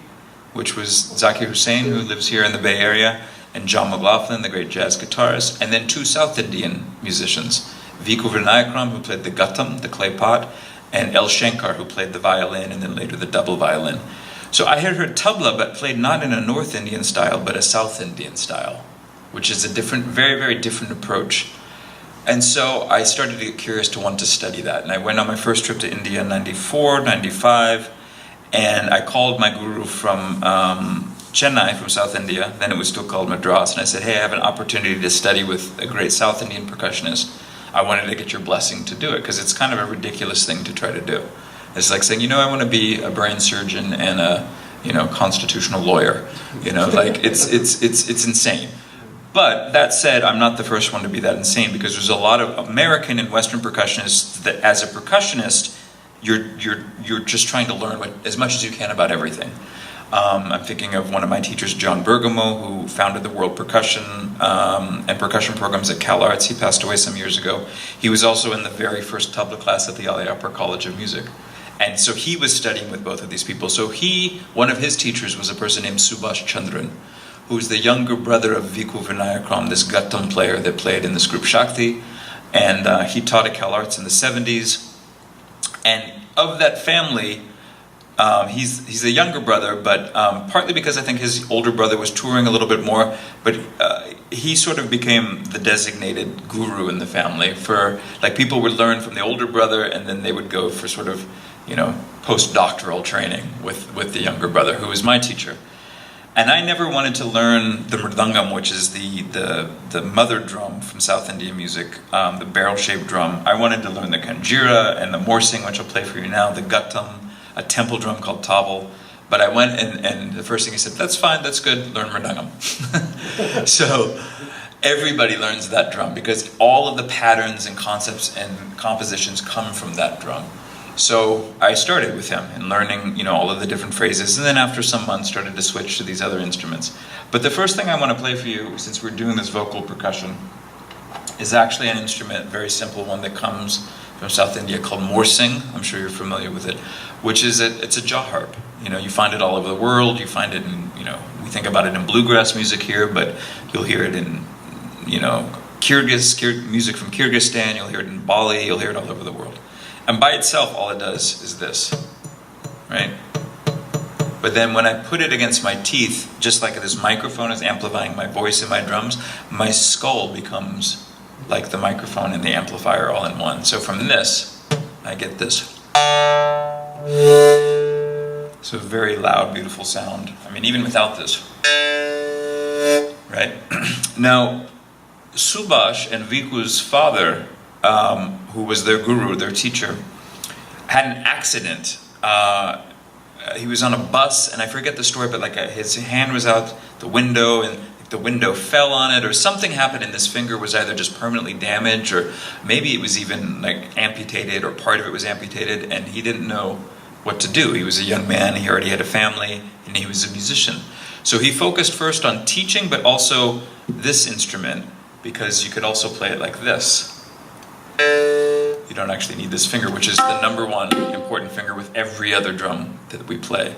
which was Zakir Hussain, who lives here in the Bay Area, and John McLaughlin, the great jazz guitarist, and then two South Indian musicians, Viku Vinayakram, who played the gattam, the clay pot, and El Shankar, who played the violin and then later the double violin. So I had heard tabla, but played not in a North Indian style, but a South Indian style, which is a different, very, very different approach. And so I started to get curious to want to study that. And I went on my first trip to India in 94, 95, and I called my guru from Chennai, from South India, then it was still called Madras, and I said, hey, I have an opportunity to study with a great South Indian percussionist. I wanted to get your blessing to do it, because it's kind of a ridiculous thing to try to do. It's like saying, you know, I want to be a brain surgeon and a, you know, constitutional lawyer. You know, like, it's insane. But that said, I'm not the first one to be that insane, because there's a lot of American and Western percussionists that, as a percussionist, you're just trying to learn as much as you can about everything. I'm thinking of one of my teachers, John Bergamo, who founded the World Percussion and percussion programs at CalArts. He passed away some years ago. He was also in the very first tabla class at the Alayapur College of Music. And so he was studying with both of these people. So one of his teachers was a person named Subhash Chandran, who's the younger brother of Viku Vinayakram, this gattam player that played in this group Shakti. And he taught at CalArts in the 70s. And of that family, he's a younger brother, but partly because I think his older brother was touring a little bit more, but he sort of became the designated guru in the family for, like, people would learn from the older brother and then they would go for sort of, you know, postdoctoral training with the younger brother, who was my teacher. And I never wanted to learn the mridangam, which is the mother drum from South Indian music, the barrel-shaped drum. I wanted to learn the kanjira and the morsing, which I'll play for you now, the gattam, a temple drum called Tabla. But I went and the first thing he said, that's fine, that's good, learn mridangam. So everybody learns that drum because all of the patterns and concepts and compositions come from that drum. So I started with him and learning, you know, all of the different phrases, and then after some months started to switch to these other instruments. But the first thing I want to play for you, since we're doing this vocal percussion, is actually an instrument, very simple one that comes from South India called morsing. I'm sure you're familiar with it, which is it's a jaw harp. You know, you find it all over the world. You find it in, you know, we think about it in bluegrass music here, but you'll hear it in, you know, music from Kyrgyzstan, you'll hear it in Bali, you'll hear it all over the world. And by itself, all it does is this, right? But then when I put it against my teeth, just like this microphone is amplifying my voice and my drums, my skull becomes like the microphone and the amplifier all in one. So from this, I get this. So a very loud, beautiful sound. I mean, even without this. Right? Now, Subhash and Viku's father, who was their guru, their teacher, had an accident. He was on a bus, and I forget the story, but like his hand was out the window, and the window fell on it, or something happened, and this finger was either just permanently damaged, or maybe it was even like amputated, or part of it was amputated, and he didn't know what to do. He was a young man, he already had a family, and he was a musician. So he focused first on teaching, but also this instrument, because you could also play it like this. You don't actually need this finger, which is the number one important finger with every other drum that we play.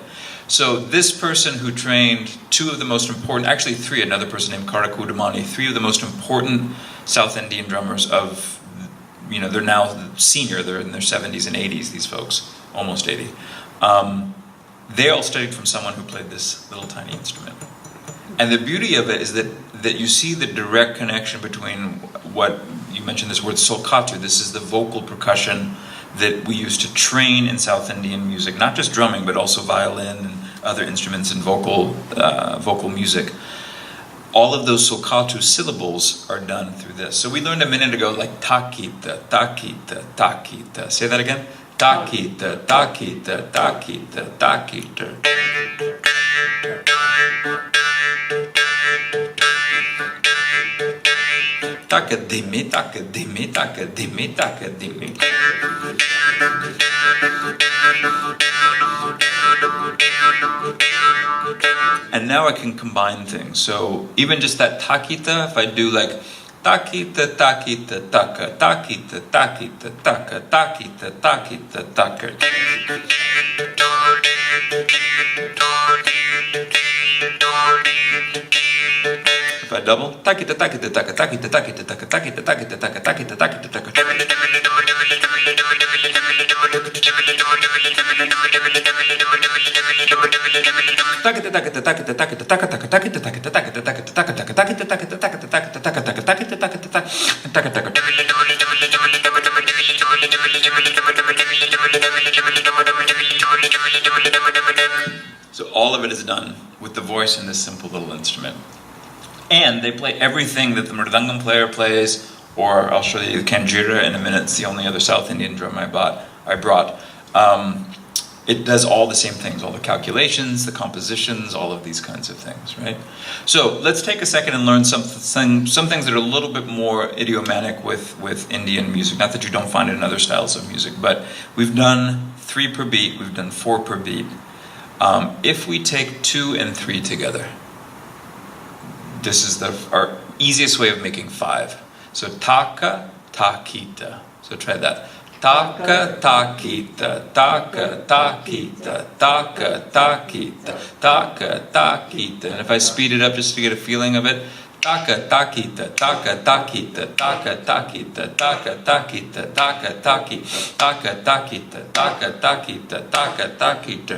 So this person who trained two of the most important, actually three, another person named Karakudamani, three of the most important South Indian drummers of, they're now senior, they're in their 70s and 80s, these folks, almost 80. They all studied from someone who played this little tiny instrument. And the beauty of it is that you see the direct connection between what, you mentioned this word solkatu, this is the vocal percussion that we use to train in South Indian music, not just drumming, but also violin and other instruments and vocal music. All of those solkatu syllables are done through this. So we learned a minute ago, like takita, takita, takita. Say that again. Takita, takita, takita, takita. Takadimi, takadimi, takadimi, takadimi. And now I can combine things. So even just that takita, if I do like takita, takita, taka, takita, takita, taka, takita, takita, taka. If I double, takita, takita, taka, takita, takita, taka, takita, takita, taka, takita, takita, taka. Takita, takita, takita, takita, taka, taka, takita, takita, takita, takita, taka, taka, takita, takita, takita, takita, taka, taka, takita, takita, taka, taka. So all of it is done with the voice and this simple little instrument. And they play everything that the mridangam player plays, or I'll show you the kanjira in a minute. It's the only other South Indian drum I brought. It does all the same things, all the calculations, the compositions, all of these kinds of things, right? So let's take a second and learn some things that are a little bit more idiomatic with Indian music. Not that you don't find it in other styles of music, but we've done 3 per beat, we've done 4 per beat. If we take 2 and 3 together, this is our easiest way of making 5. So taka, takita. So try that. Taka, takita, taka, takita, taka, takita, taka, takita. And if I speed it up just to get a feeling of it, taka, takita, taka, takita, taka, takita, taka, takita, taka, takita, taka, takita, taka, takita, taka, takita.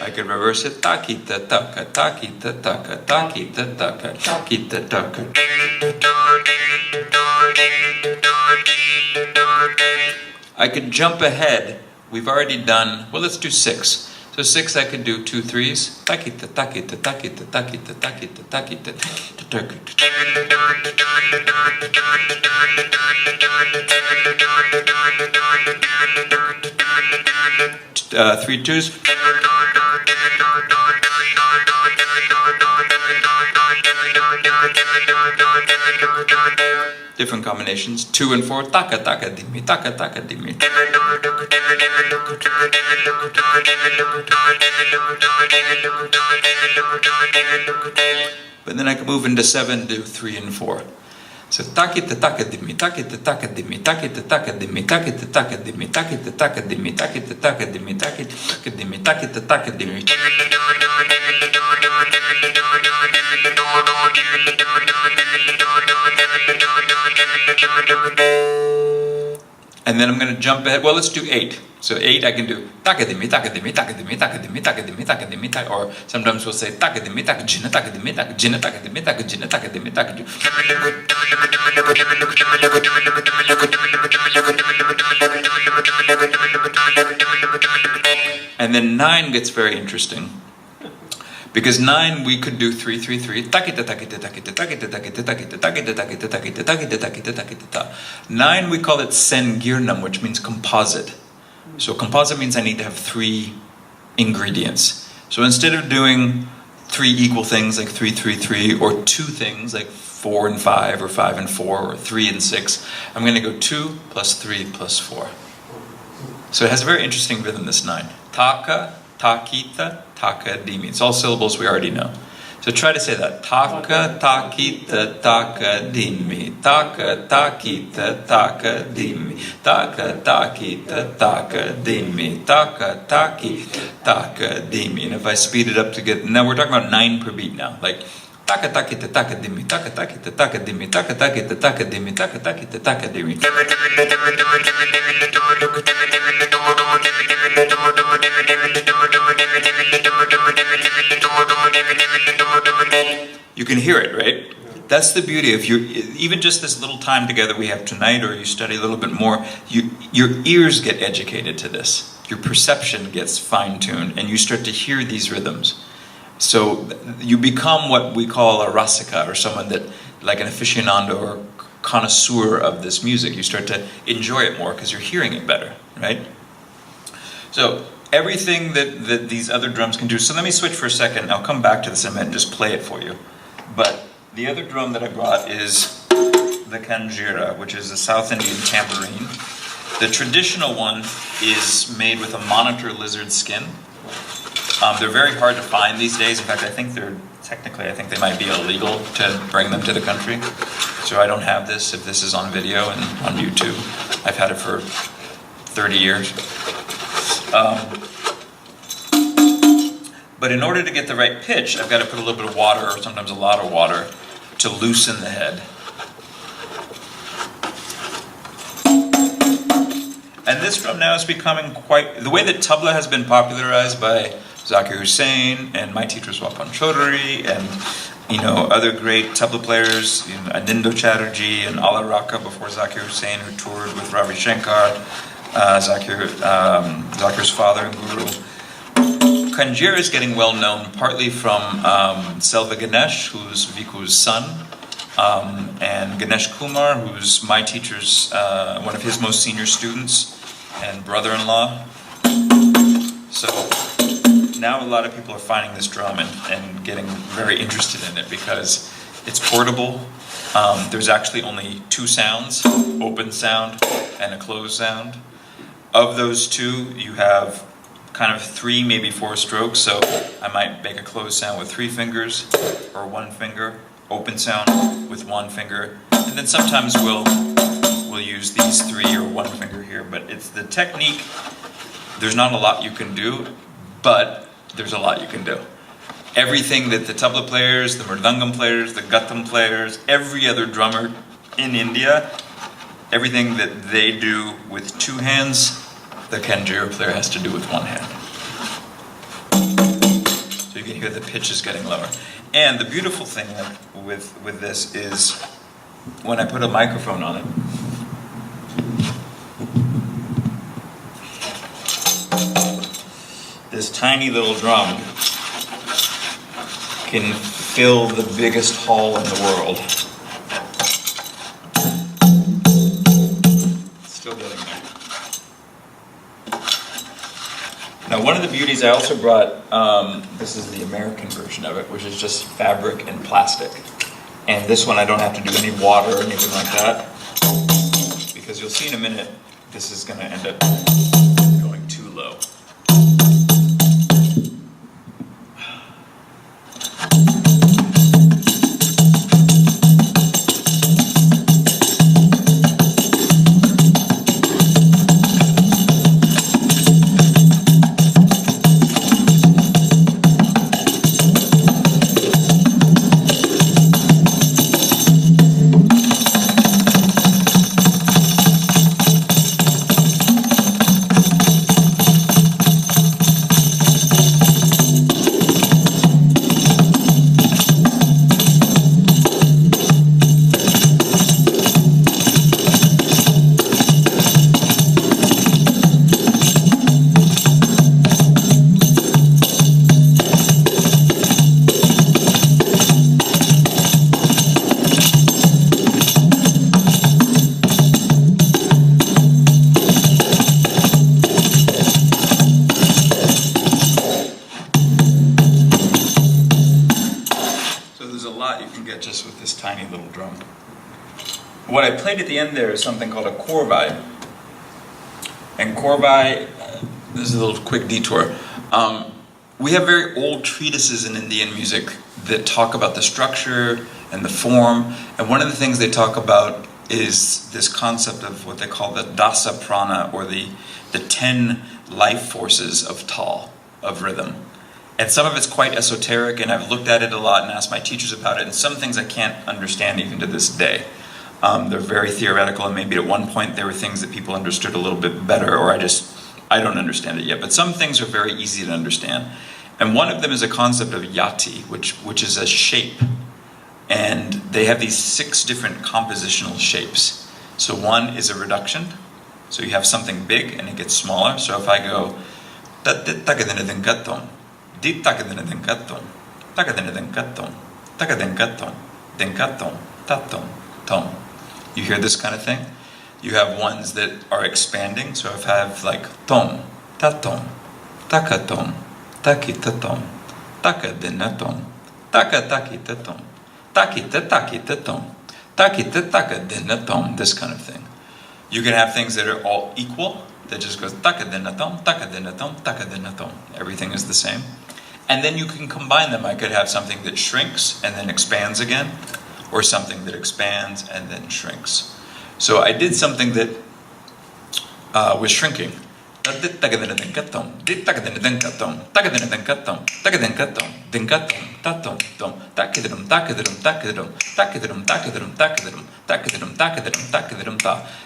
I could reverse it. Takita, taka, takita, taka, takita, taka, takita, taka. I could jump ahead. We've already done, well, let's do 6. So 6, I could do 2 3s. Takita, takita, takita, takita, takita, takita, takita. 3 2s. Different combinations. 2 and 4. Taka, taka, dimi, taka, taka, dimi. But then I can move into 7, do 3 and 4. So takita taka dimi, takita taka dimi, takita taka dimi, takita taka dimi, takita taka dimi, takita taka dimi, takita taka dimi, takita taka dimi. And then I'm going to jump ahead. Well, let's do 8. So 8, I can do takadimi, takadimi, takadimi, takadimi, takadimi, takadimi, or sometimes we'll say takadimi, takajina, takadimi, takajina, takadimi, takajina, takadimi, takajina. And then 9 gets very interesting. Because 9 we could do 3, 3, 3. Takita takita takita takita takita takita takita takita takita takita takita takita. 9 we call it sengirnam, which means composite. So composite means I need to have 3 ingredients. So instead of doing 3 equal things like 3, 3, 3, or 2 things like 4 and 5, or 5 and 4, or 3 and 6, I'm going to go 2 plus 3 plus 4. So it has a very interesting rhythm, this 9. Taka, takita, taka, dimi. It's all syllables we already know. So try to say that. Taka, takita, taka, dimi. Taka, takita, taka, dimi. Taka, takita, taka, dimi. Taka, takita, taka, dimi. And if I speed it up to get... Now we're talking about 9 per beat now. Like... Taka takita taka dimi, taka takita taka dimi, taka takita taka dimi, taka takita taka dimi. You can hear it, right? That's the beauty of even just this little time together we have tonight, or you study a little bit more, your ears get educated to this. Your perception gets fine-tuned, and you start to hear these rhythms. So you become what we call a rasika, or someone that, like an aficionado or connoisseur of this music. You start to enjoy it more because you're hearing it better, right? So everything that these other drums can do. So let me switch for a second. I'll come back to this in a minute and just play it for you. But the other drum that I brought is the kanjira, which is a South Indian tambourine. The traditional one is made with a monitor lizard skin. They're very hard to find these days. In fact, I think they might be illegal to bring them to the country. So I don't have this if this is on video and on YouTube. I've had it for 30 years. But in order to get the right pitch, I've got to put a little bit of water, or sometimes a lot of water, to loosen the head. And this drum now is becoming quite... The way that tabla has been popularized by Zakir Hussain and my teacher Swapan Chaudhary and other great tabla players, Anindo Chatterjee and Ala Raka before Zakir Hussain, who toured with Ravi Shankar, Zakir's father and guru. Kanjira is getting well known partly from Selva Ganesh, who's Viku's son, and Ganesh Kumar, who's my teacher's, one of his most senior students and brother-in-law. So now a lot of people are finding this drum and getting very interested in it because it's portable. There's actually only 2 sounds, open sound and a closed sound. Of those 2, you have kind of 3, maybe 4 strokes. So I might make a closed sound with 3 fingers or 1 finger, open sound with 1 finger, and then sometimes we'll use these 3 or 1 finger here. But it's the technique. There's not a lot you can do, but there's a lot you can do. Everything that the tabla players, the mridangam players, the gattam players, every other drummer in India, everything that they do with 2 hands, the kanjira player has to do with 1 hand. So you can hear the pitch is getting lower. And the beautiful thing with this is when I put a microphone on it, this tiny little drum can fill the biggest hall in the world. Still getting there. Now, one of the beauties I also brought, this is the American version of it, which is just fabric and plastic. And this one I don't have to do any water or anything like that, because you'll see in a minute, this is going to end up going too low. lot you can get just with this tiny little drum. What I played at the end there is something called a korbai. And korbai, this is a little quick detour. We have very old treatises in Indian music that talk about the structure and the form. And one of the things they talk about is this concept of what they call the dasa prana, or the 10 life forces of tal, of rhythm. And some of it's quite esoteric, and I've looked at it a lot and asked my teachers about it, and some things I can't understand even to this day. They're very theoretical, and maybe at one point there were things that people understood a little bit better, or I don't understand it yet. But some things are very easy to understand. And one of them is a concept of yati, which is a shape. And they have these 6 different compositional shapes. So one is a reduction. So you have something big and it gets smaller. So if I go you hear this kind of thing? You have ones that are expanding. So if I have like tom, tatom, takatom, takitatom, takadinatom, takatakitatom, takitatakitatom, takitatakadinatom, this kind of thing. You can have things that are all equal, that just goes takadinatom, takadinatom, takadinatom. Everything is the same. And then you can combine them. I could have something that shrinks and then expands again, or something that expands and then shrinks. So I did something that was shrinking.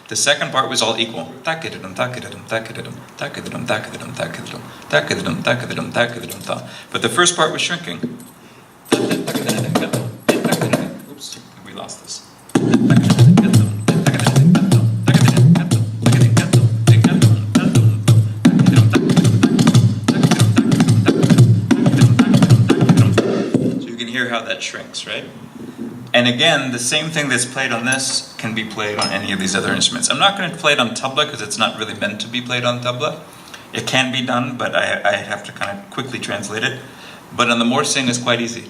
The second part was all equal. But the first part was shrinking. Oops, we lost this. How that shrinks, right? And again, the same thing that's played on this can be played on any of these other instruments. I'm not going to play it on tabla because it's not really meant to be played on tabla. It can be done, but I have to kind of quickly translate it. But on the morsing, it's quite easy.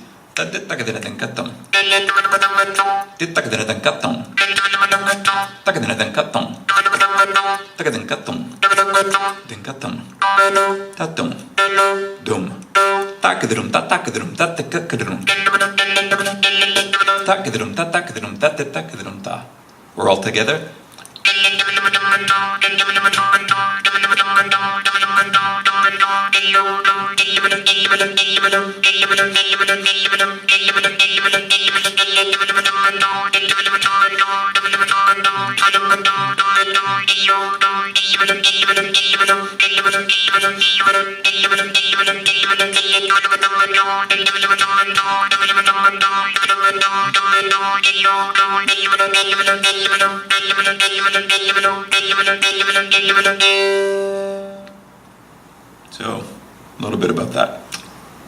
We're all together. So, a little bit about that.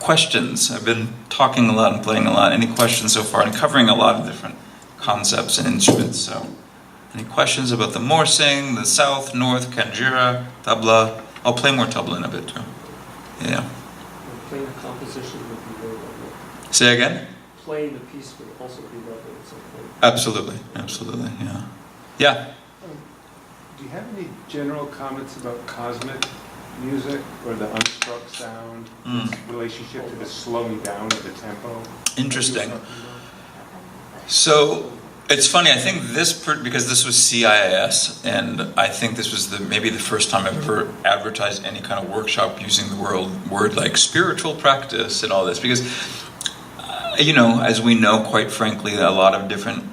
Questions. I've been talking a lot and playing a lot. Any questions so far? And covering a lot of different concepts and instruments. So, any questions about the morsing, the south, north, kanjira, tabla? I'll play more tabla in a bit too. Yeah. Playing a composition would be very lovely. Say again? Playing the piece would also be lovely at some point. Absolutely, absolutely, yeah. Yeah. Do you have any general comments about cosmic music, or the unstruck sound, its relationship to the slowing down of the tempo? Interesting. So, it's funny, I think because this was CIIS, and I think this was maybe the first time I've ever advertised any kind of workshop using the word like spiritual practice and all this, because, as we know, quite frankly, a lot of different,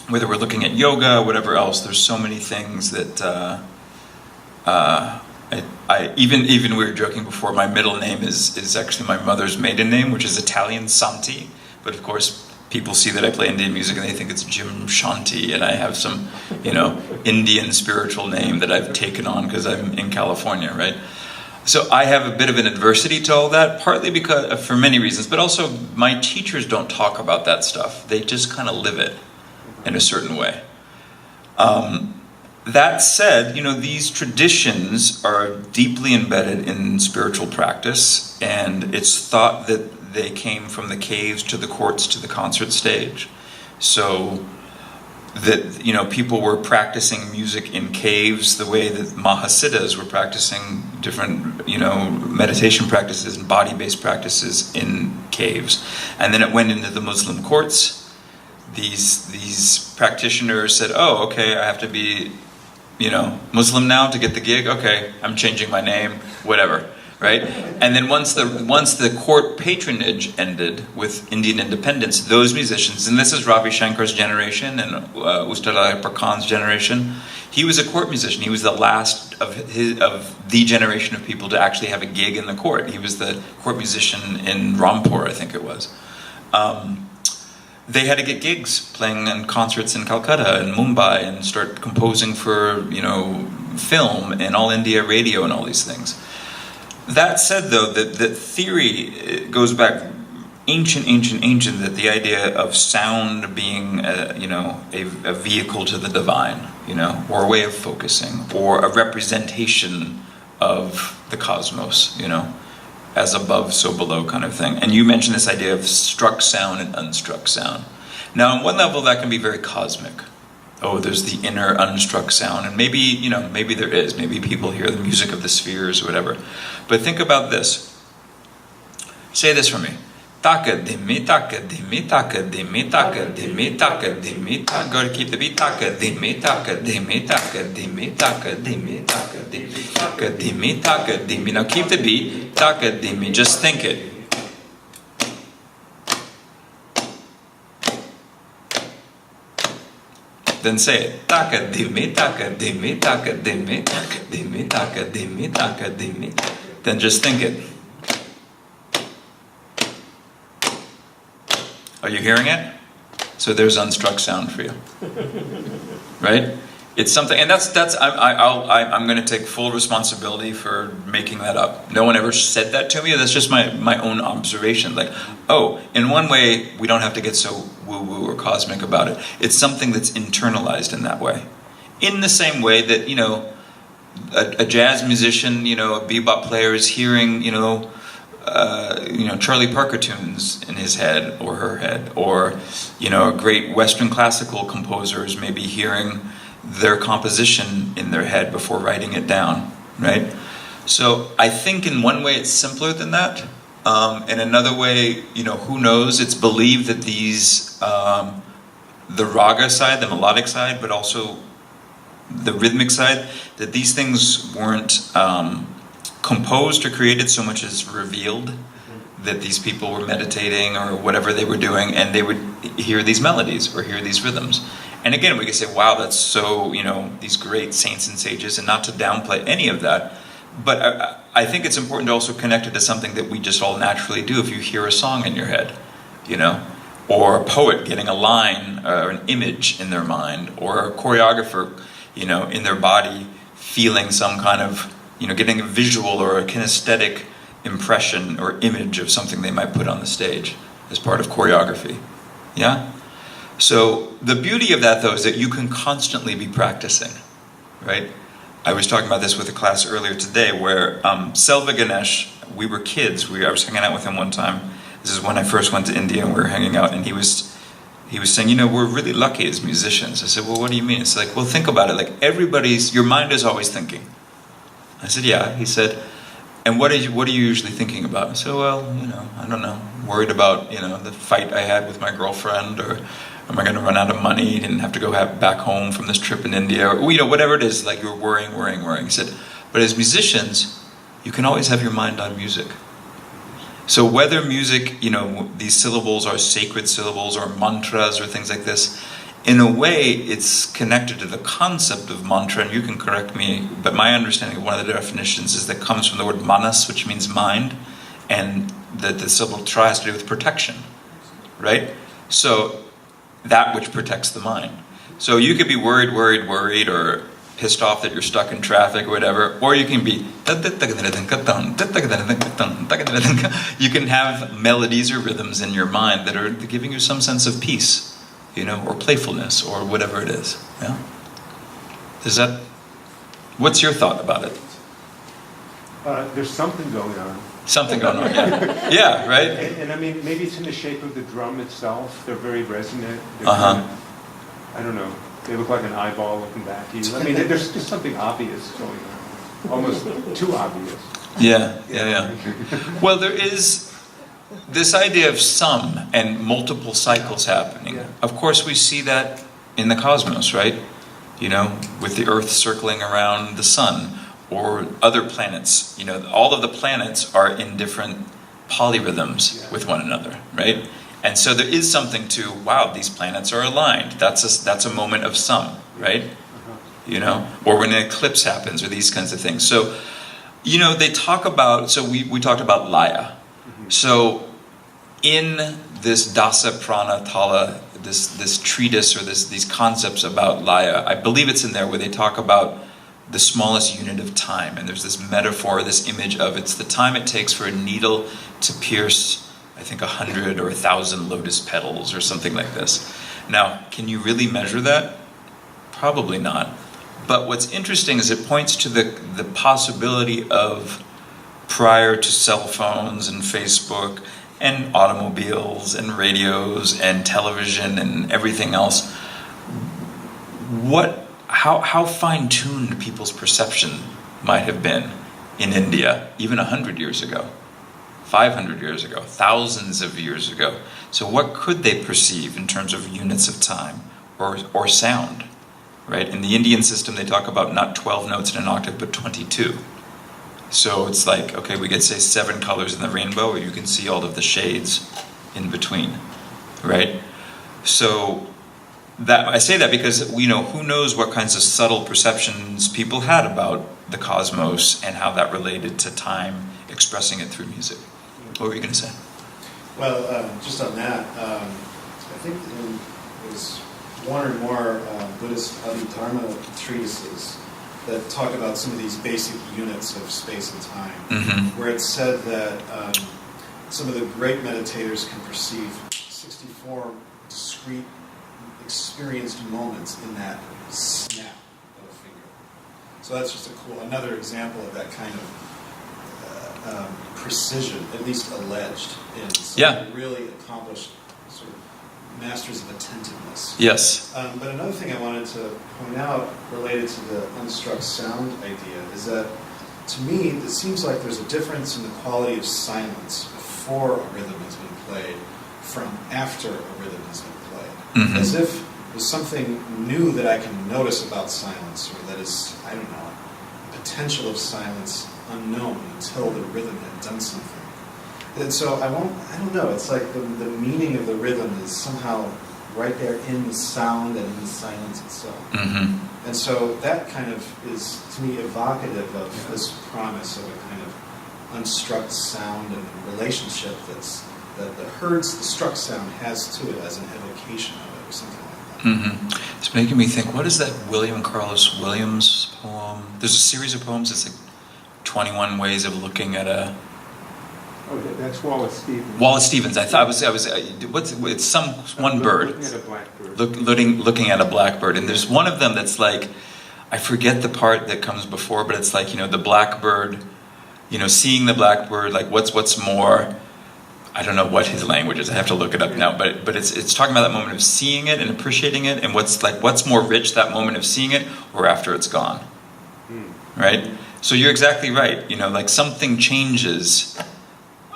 whether we're looking at yoga, whatever else, there's so many things that, even we were joking before, my middle name is actually my mother's maiden name, which is Italian, Santi, but of course, people see that I play Indian music and they think it's Jim Shanti, and I have some, Indian spiritual name that I've taken on because I'm in California, right? So I have a bit of an adversity to all that, partly because, for many reasons, but also my teachers don't talk about that stuff. They just kind of live it in a certain way. That said, these traditions are deeply embedded in spiritual practice, and it's thought that they came from the caves to the courts to the concert stage. So that, you know, people were practicing music in caves the way that Mahasiddhas were practicing different, you know, meditation practices and body-based practices in caves. And then it went into the Muslim courts. These practitioners said, oh, okay, I have to be, you know, Muslim now to get the gig? Okay, I'm changing my name, whatever. Right? And then once the court patronage ended with Indian independence, those musicians, and this is Ravi Shankar's generation and Ustad Ali Khan's generation, he was a court musician. He was the last of the generation of people to actually have a gig in the court. He was the court musician in Rampur, I think it was. They had to get gigs playing in concerts in Calcutta and Mumbai and start composing for, you know, film and All India Radio and all these things. That said, though, that theory goes back ancient, that the idea of sound being, you know, a vehicle to the divine, you know, or a way of focusing, or a representation of the cosmos, you know, as above, so below kind of thing. And you mentioned this idea of struck sound and unstruck sound. Now, on one level, that can be very cosmic. Oh, there's the inner unstruck sound, and maybe, you know, maybe there is. Maybe people hear the music of the spheres or whatever. But think about this. Say this for me. Taka dimi taka dimi taka dimi taka dimi taka dimi taka. Go to keep the beat. Taka dimi taka dimi taka dimi taka dimi taka dimi taka dimi taka dimi. Now keep the beat. Taka dimi. Just think it. Then say it. Taka dimi taka dimi taka dimi taka dimi taka dimi taka dimi. Then just think it. Are you hearing it? So there's unstruck sound for you, right? It's something, and I'm going to take full responsibility for making that up. No one ever said that to me. That's just my own observation. Like, oh, in one way, we don't have to get so woo-woo or cosmic about it. It's something that's internalized in that way. In the same way that, you know, a jazz musician, you know, a bebop player is hearing, you know, Charlie Parker tunes in his head or her head, or, you know, a great Western classical composer is maybe hearing their composition in their head before writing it down, right? So I think in one way it's simpler than that. In another way, you know, who knows? It's believed that these, the raga side, the melodic side, but also the rhythmic side, that these things weren't composed or created so much as revealed, that these people were meditating or whatever they were doing, and they would hear these melodies or hear these rhythms. And again, we could say, wow, that's so, you know, these great saints and sages, and not to downplay any of that, but I think it's important to also connect it to something that we just all naturally do. If you hear a song in your head, you know, or a poet getting a line or an image in their mind, or a choreographer, you know, in their body feeling some kind of, you know, getting a visual or a kinesthetic impression or image of something they might put on the stage as part of choreography. Yeah? So the beauty of that, though, is that you can constantly be practicing, right? I was talking about this with a class earlier today where Selva Ganesh, we were kids. I was hanging out with him one time. This is when I first went to India, and we were hanging out, and he was saying, you know, we're really lucky as musicians. I said, well, what do you mean? It's like, well, think about it. Like, your mind is always thinking. I said, yeah. He said, and what are you usually thinking about? I said, well, you know, I don't know. Worried about, you know, the fight I had with my girlfriend, or am I going to run out of money and have to go back home from this trip in India? Or, you know, whatever it is, like you're worrying. He said, but as musicians, you can always have your mind on music. So whether music, you know, these syllables are sacred syllables or mantras or things like this, in a way, it's connected to the concept of mantra, and you can correct me, but my understanding of one of the definitions is that it comes from the word manas, which means mind, and the syllable tra has to do with protection, right? So that which protects the mind. So you could be worried, or pissed off that you're stuck in traffic or whatever, or you can be, you can have melodies or rhythms in your mind that are giving you some sense of peace, you know, or playfulness, or whatever it is. Yeah? What's your thought about it? There's something going on. Something going on, yeah. Yeah, right? And I mean, maybe it's in the shape of the drum itself. They're very resonant. They're Uh-huh. kind of, I don't know. They look like an eyeball looking back at you. I mean, there's just something obvious going on. Almost too obvious. Yeah. Well, there is this idea of sum and multiple cycles happening. Yeah. Of course, we see that in the cosmos, right? You know, with the Earth circling around the sun, or other planets. You know, all of the planets are in different polyrhythms with one another, right? And so there is something to, wow, these planets are aligned. That's a moment of sum, right? You know, or when an eclipse happens, or these kinds of things. So, you know, they talk about, so we talked about laya. So in this Dasa Prana Tala, this treatise, or these concepts about laya, I believe it's in there where they talk about the smallest unit of time. And there's this metaphor, this image of it's the time it takes for a needle to pierce, I think, 100 or 1,000 lotus petals or something like this. Now, can you really measure that? Probably not. But what's interesting is it points to the possibility of, prior to cell phones and Facebook and automobiles and radios and television and everything else, how fine-tuned people's perception might have been in India even 100 years ago, 500 years ago, thousands of years ago. So what could they perceive in terms of units of time or sound, right? In the Indian system, they talk about not 12 notes in an octave, but 22. So it's like, okay, we could say 7 colors in the rainbow, or you can see all of the shades in between, right? So that I say that because, you know, who knows what kinds of subtle perceptions people had about the cosmos and how that related to time, expressing it through music. What were you going to say? Well, just on that, I think there's one or more Buddhist Abhidharma treatises that talk about some of these basic units of space and time, where it's said that some of the great meditators can perceive 64 discrete experienced moments in that snap of a finger. So that's just another example of that kind of precision, at least alleged, in some really accomplished sort of masters of attentiveness. Yes. But another thing I wanted to point out related to the unstruck sound idea is that, to me, it seems like there's a difference in the quality of silence before a rhythm has been played from after a rhythm has been played. As if there's something new that I can notice about silence, or that is, I don't know, potential of silence unknown until the rhythm had done something. And so I don't know, it's like the meaning of the rhythm is somehow right there in the sound and in the silence itself. And so that kind of is, to me, evocative of this promise of a kind of unstruck sound and relationship that the struck sound has to it as an evocation of it, or something like that. It's making me think, what is that William Carlos Williams poem? There's a series of poems, it's like 21 ways of looking at a... Oh, that's Wallace Stevens. Wallace Stevens. I thought it's one bird. Looking at a blackbird. Looking at a blackbird. And there's one of them that's like, I forget the part that comes before, but it's like, you know, the blackbird, you know, seeing the blackbird, like what's more, I don't know what his language is, I have to look it up now, but it's talking about that moment of seeing it and appreciating it, and what's more rich, that moment of seeing it or after it's gone. Right? So you're exactly right, you know, like something changes.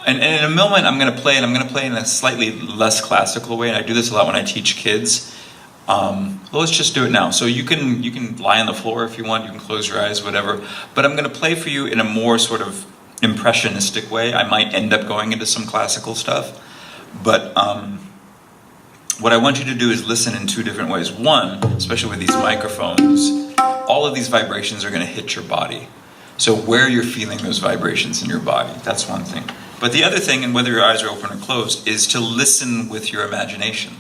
And in a moment I'm going to play, and I'm going to play in a slightly less classical way, and I do this a lot when I teach kids. Well, let's just do it now. So you can lie on the floor if you want, you can close your eyes, whatever. But I'm going to play for you in a more sort of impressionistic way. I might end up going into some classical stuff. But what I want you to do is listen in 2 different ways. One, especially with these microphones, all of these vibrations are going to hit your body. So where you're feeling those vibrations in your body, that's one thing. But the other thing, and whether your eyes are open or closed, is to listen with your imagination,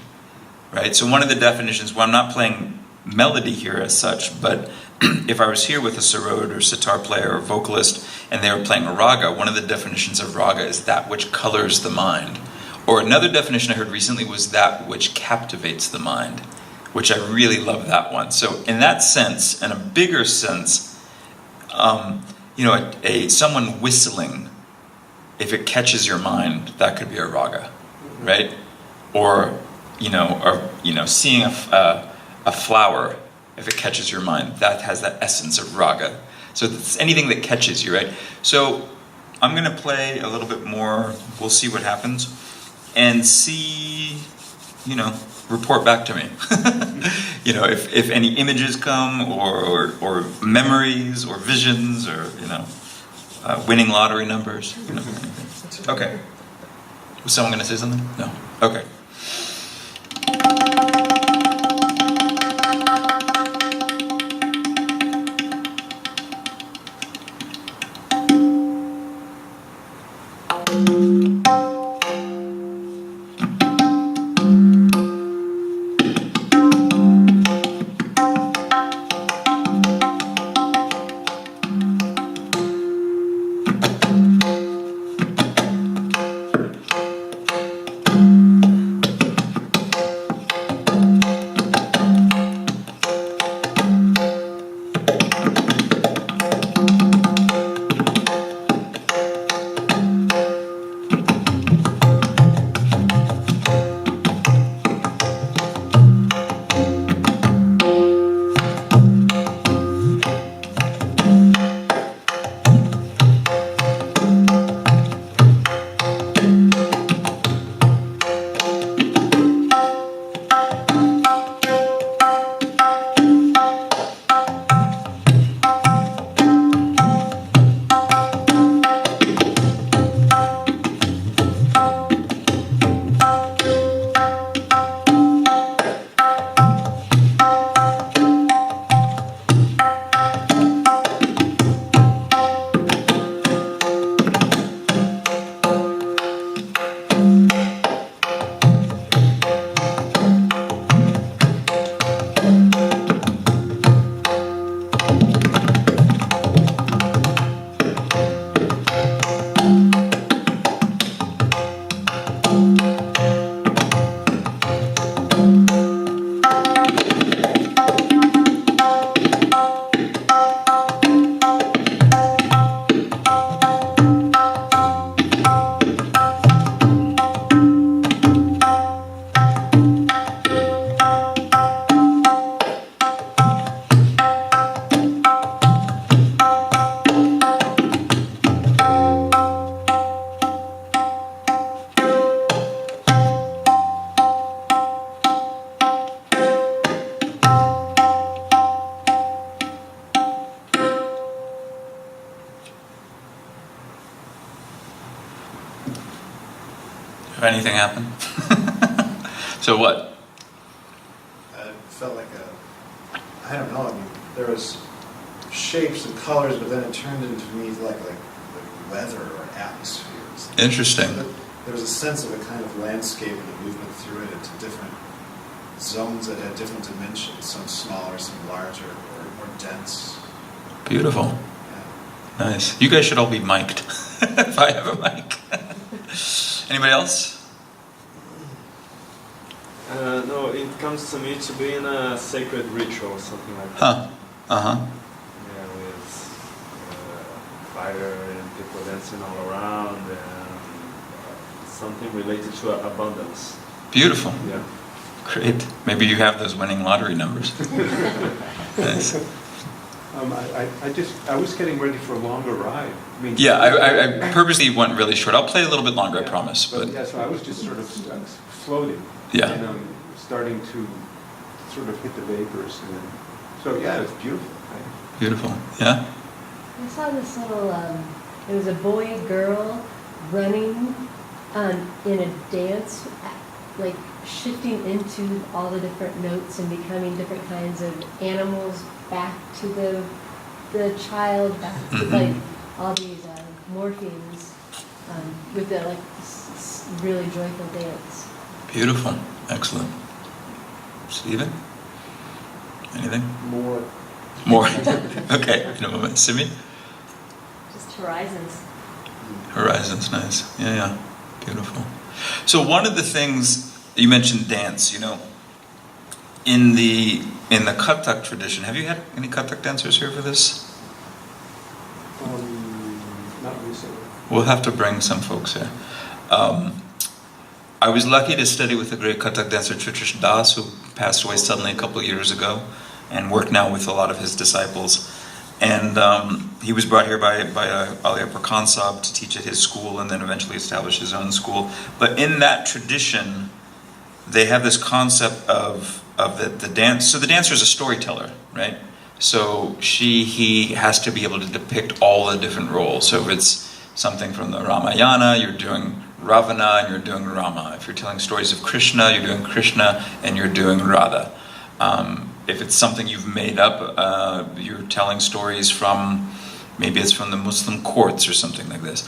right? So one of the definitions, well, I'm not playing melody here as such, but if I was here with a sarod or sitar player or vocalist and they were playing a raga, one of the definitions of raga is that which colors the mind. Or another definition I heard recently was that which captivates the mind, which I really love that one. So in that sense, in a bigger sense, you know, someone whistling if it catches your mind, that could be a raga, right? Or seeing a flower, if it catches your mind, that has that essence of raga. So it's anything that catches you, right? So I'm going to play a little bit more. We'll see what happens, and see, report back to me. If any images come, or memories, or visions, or winning lottery numbers. Okay. Was someone going to say something? No. Okay. If anything happened? So what? It felt like I don't know, there was shapes and colors, but then it turned into me like weather or atmospheres. Interesting. So there was a sense of a kind of landscape and a movement through it into different zones that had different dimensions, some smaller, some larger, or more dense. Beautiful. Yeah. Nice. You guys should all be mic'd if I have a mic. Anybody else? No, it comes to me to be in a sacred ritual, something like that. Huh. Uh-huh. Yeah, with fire and people dancing all around, and something related to abundance. Beautiful. Yeah. Great. Maybe you have those winning lottery numbers. Nice. I was getting ready for a longer ride. I mean, Yeah, I purposely went really short. I'll play a little bit longer, I promise. But yeah, so I was just sort of floating. Yeah. And starting to sort of hit the vapors, and then, so yeah, it's beautiful. beautiful. Yeah. I saw this little, it was a boy, girl running in a dance, like shifting into all the different notes and becoming different kinds of animals back to the child, back to like all these morphines with the like really joyful dance. Beautiful. Excellent. Stephen? Anything? More. More? Okay, in a moment. Simi? Just horizons. Horizons, nice. Yeah, yeah. Beautiful. So one of the things, you mentioned dance, in the Kathak tradition, have you had any Kathak dancers here for this? Not recently. We'll have to bring some folks here. I was lucky to study with the great Kathak dancer Chitrish Das, who passed away suddenly a couple of years ago, and work now with a lot of his disciples. And he was brought here by Ali Khansab to teach at his school and then eventually establish his own school. But in that tradition, they have this concept of the dance. So the dancer is a storyteller, right? So he has to be able to depict all the different roles. So if it's something from the Ramayana, you're doing Ravana and you're doing Rama. If you're telling stories of Krishna, you're doing Krishna and you're doing Radha. If it's something you've made up, you're telling stories from, maybe it's from the Muslim courts or something like this.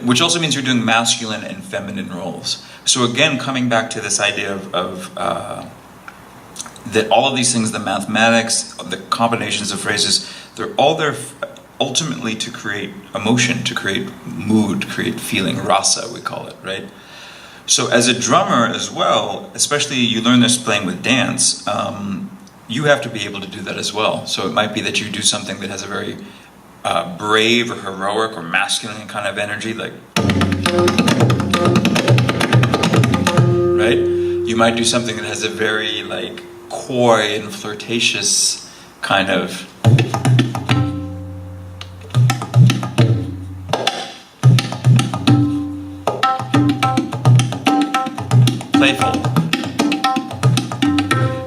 Which also means you're doing masculine and feminine roles. So again, coming back to this idea of that all of these things, the mathematics, the combinations of phrases, they're all there ultimately to create emotion, to create mood, create feeling, rasa we call it, right? So as a drummer as well, especially you learn this playing with dance, you have to be able to do that as well. So it might be that you do something that has a very brave or heroic or masculine kind of energy, like, right? You might do something that has a very like coy and flirtatious kind of playful.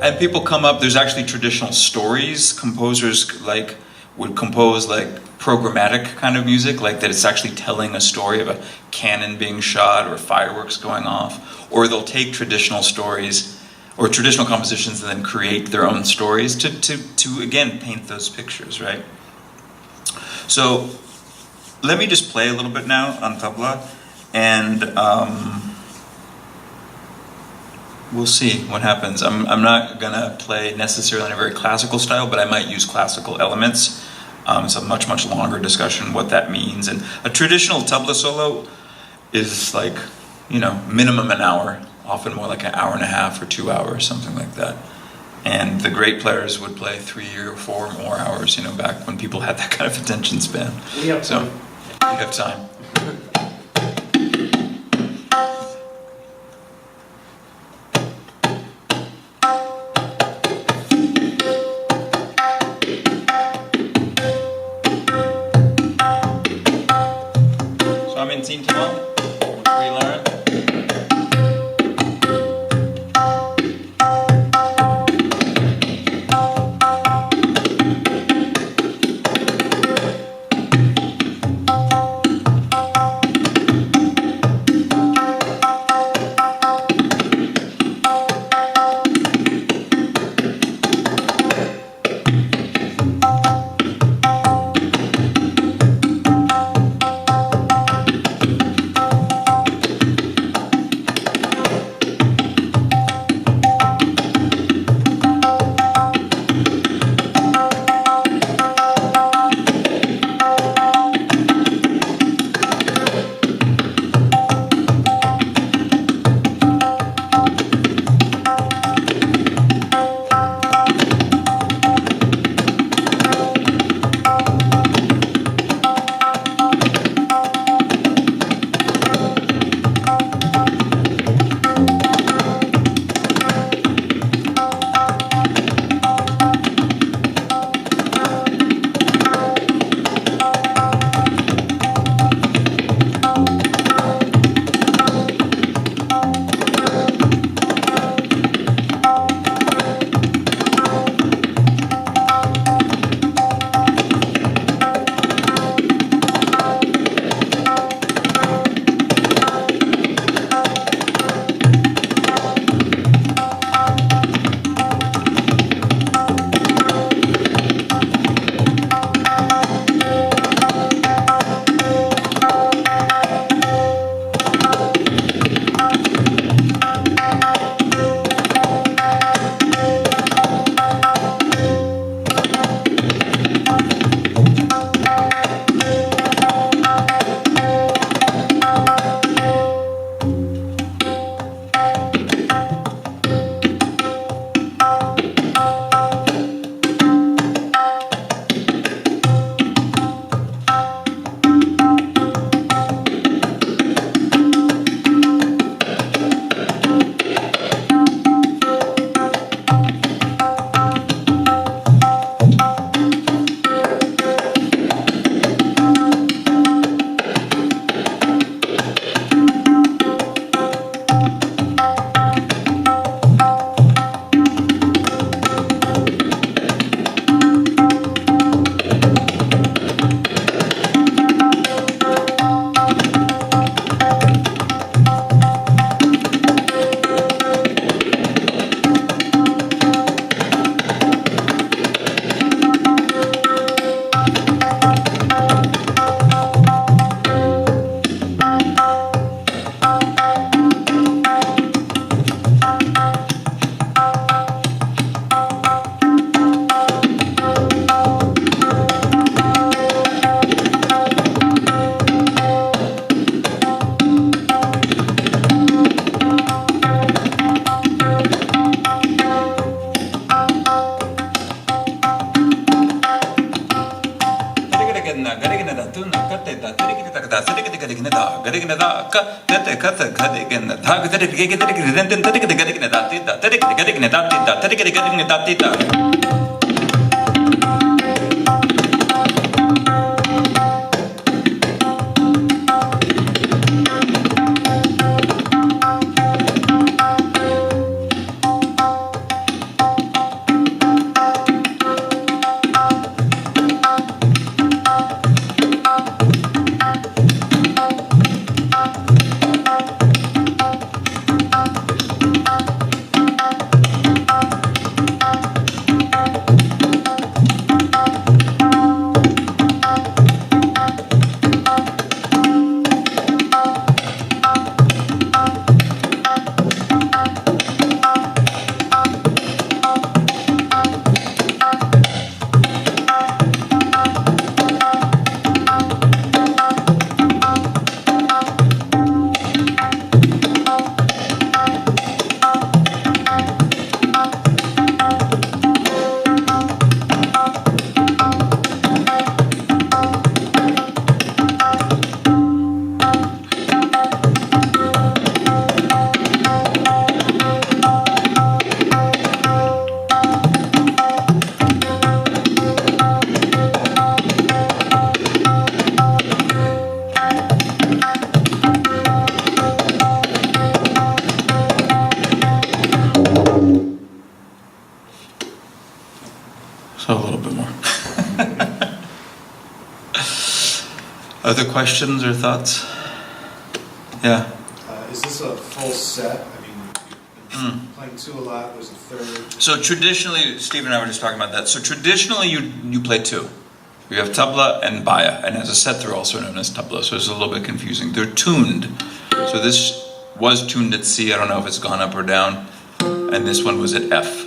And people come up, there's actually traditional stories. Composers like would compose like programmatic kind of music, like that it's actually telling a story of a cannon being shot or fireworks going off. Or they'll take traditional stories or traditional compositions and then create their own stories to again paint those pictures, right? So let me just play a little bit now on tabla, and we'll see what happens. I'm not gonna play necessarily in a very classical style, but I might use classical elements. It's a much longer discussion what that means. And a traditional tabla solo is like, you know, minimum an hour, often more like an hour and a half or 2 hours, something like that. And the great players would play 3 or 4 more hours, you know, back when people had that kind of attention span. We have So, time. we have time. So I'm in Team Timon, which we learned. So a little bit more. Other questions or thoughts? Yeah. Is this a full set? I mean, you've been playing two a lot, there's a third. So traditionally, Steve and I were just talking about that. So traditionally, you play two. You have tabla and baya, and as a set, they're also known as tabla. So it's a little bit confusing. They're tuned. So this was tuned at C. I don't know if it's gone up or down, and this one was at F.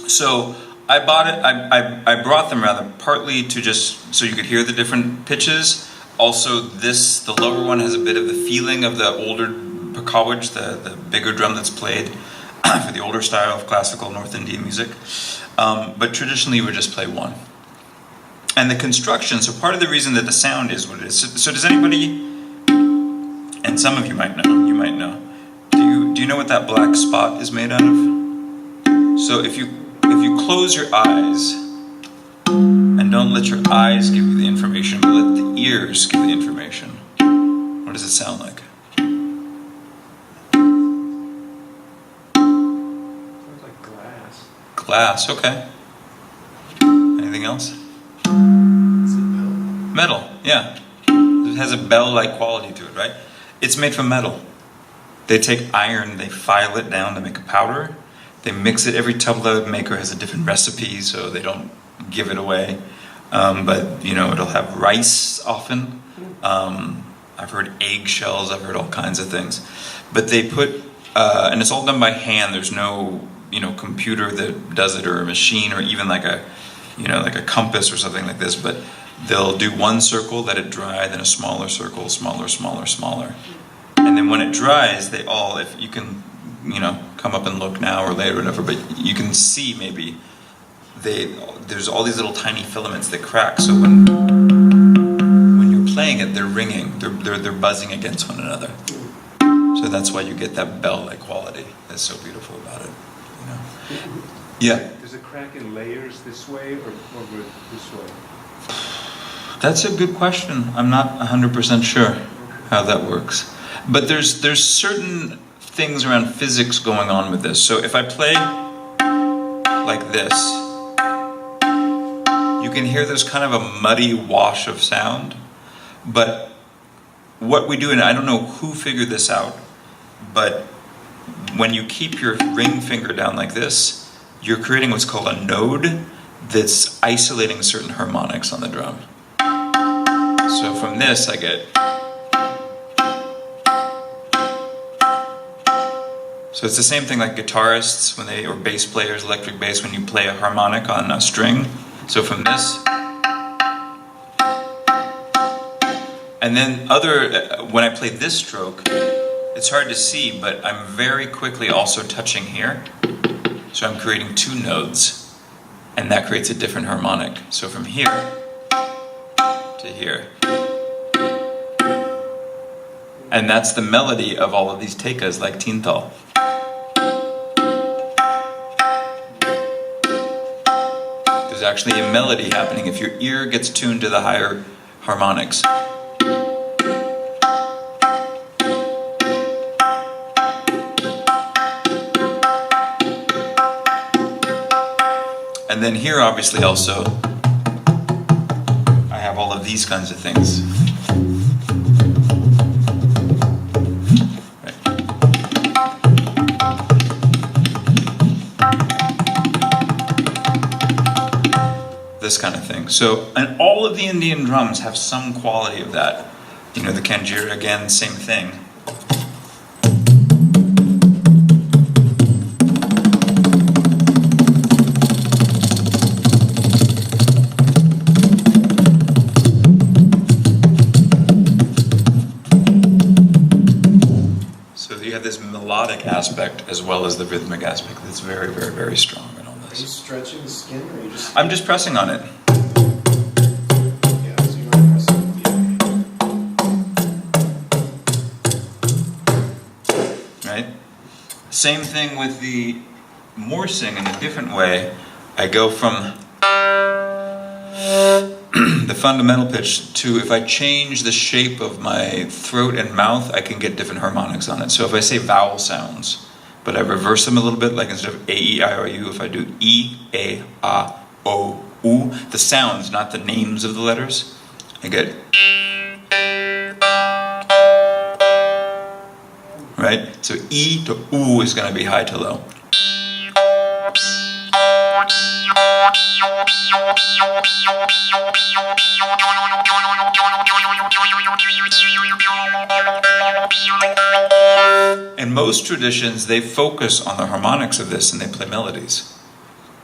So I bought it. I brought them rather partly to just so you could hear the different pitches. Also, the lower one has a bit of the feeling of the older pakawaj, the bigger drum that's played for the older style of classical North Indian music. But traditionally, you would just play one. And the construction, so part of the reason that the sound is what it is. So does anybody, and some of you might know, do you know what that black spot is made out of? So if you close your eyes, and don't let your eyes give you the information, but let the ears give the information, what does it sound like? Sounds like glass. Glass, okay. Anything else? Is it metal? Metal, yeah. It has a bell-like quality to it, right? It's made from metal. They take iron, they file it down to make a powder. They mix it. Every tabla maker has a different recipe, so they don't give it away. But, it'll have rice often. I've heard eggshells, I've heard all kinds of things. But they put, and it's all done by hand. There's no, computer that does it or a machine or even like a compass or something like this. But they'll do one circle, let it dry, then a smaller circle, smaller, smaller, smaller. And then when it dries, they all, if you can, come up and look now or later or whatever, but you can see maybe there's all these little tiny filaments that crack. So when you're playing it, they're ringing, they're buzzing against one another. So that's why you get that bell-like quality. That's so beautiful about it. Yeah. Does it crack in layers this way or this way? That's a good question. I'm not 100% sure how that works. But there's certain things around physics going on with this. So if I play like this, you can hear there's kind of a muddy wash of sound. But what we do, and I don't know who figured this out, but when you keep your ring finger down like this, you're creating what's called a node that's isolating certain harmonics on the drum. So from this I get. So it's the same thing like guitarists or bass players, electric bass, when you play a harmonic on a string. So from this, and then when I play this stroke, it's hard to see, but I'm very quickly also touching here. So I'm creating two nodes, and that creates a different harmonic. So from here to here. And that's the melody of all of these tekas, like tintal. There's actually a melody happening if your ear gets tuned to the higher harmonics. And then here, obviously, also, I have all of these kinds of things. Right. This kind of thing. So, and all of the Indian drums have some quality of that. You know, the kanjira, again, same thing. This melodic aspect as well as the rhythmic aspect that's very, very, very strong in all Are you this. stretching the skin, or are you just? I'm just pressing on it. Yeah, so you want to press it. Right? Same thing with the morsing in a different way. I go from the fundamental pitch to, if I change the shape of my throat and mouth, I can get different harmonics on it. So if I say vowel sounds, but I reverse them a little bit, like instead of A, E, I, O, U, if I do E, A, A, O, U, the sounds, not the names of the letters, I get. Right? So E to U is going to be high to low. In most traditions, they focus on the harmonics of this and they play melodies.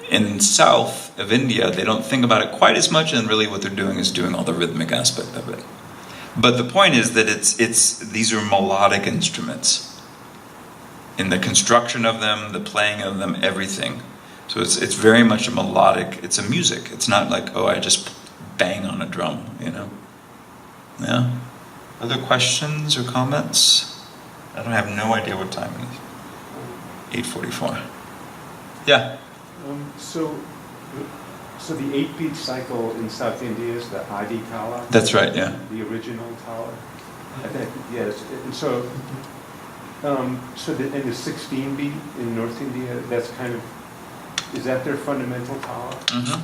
In south of India, they don't think about it quite as much, and really what they're doing is doing all the rhythmic aspect of it. But the point is that these are melodic instruments. In the construction of them, the playing of them, everything. So it's very much a melodic, it's a music. It's not like, oh, I just bang on a drum, you know? Yeah? Other questions or comments? I have no idea what time it is. 8:44. Yeah? So the 8-beat cycle in South India is the Adi Tala? That's right, yeah. The original Tala? I think, yes. And so the 16-beat in North India, that's kind of, is that their fundamental Tala? Mm-hmm.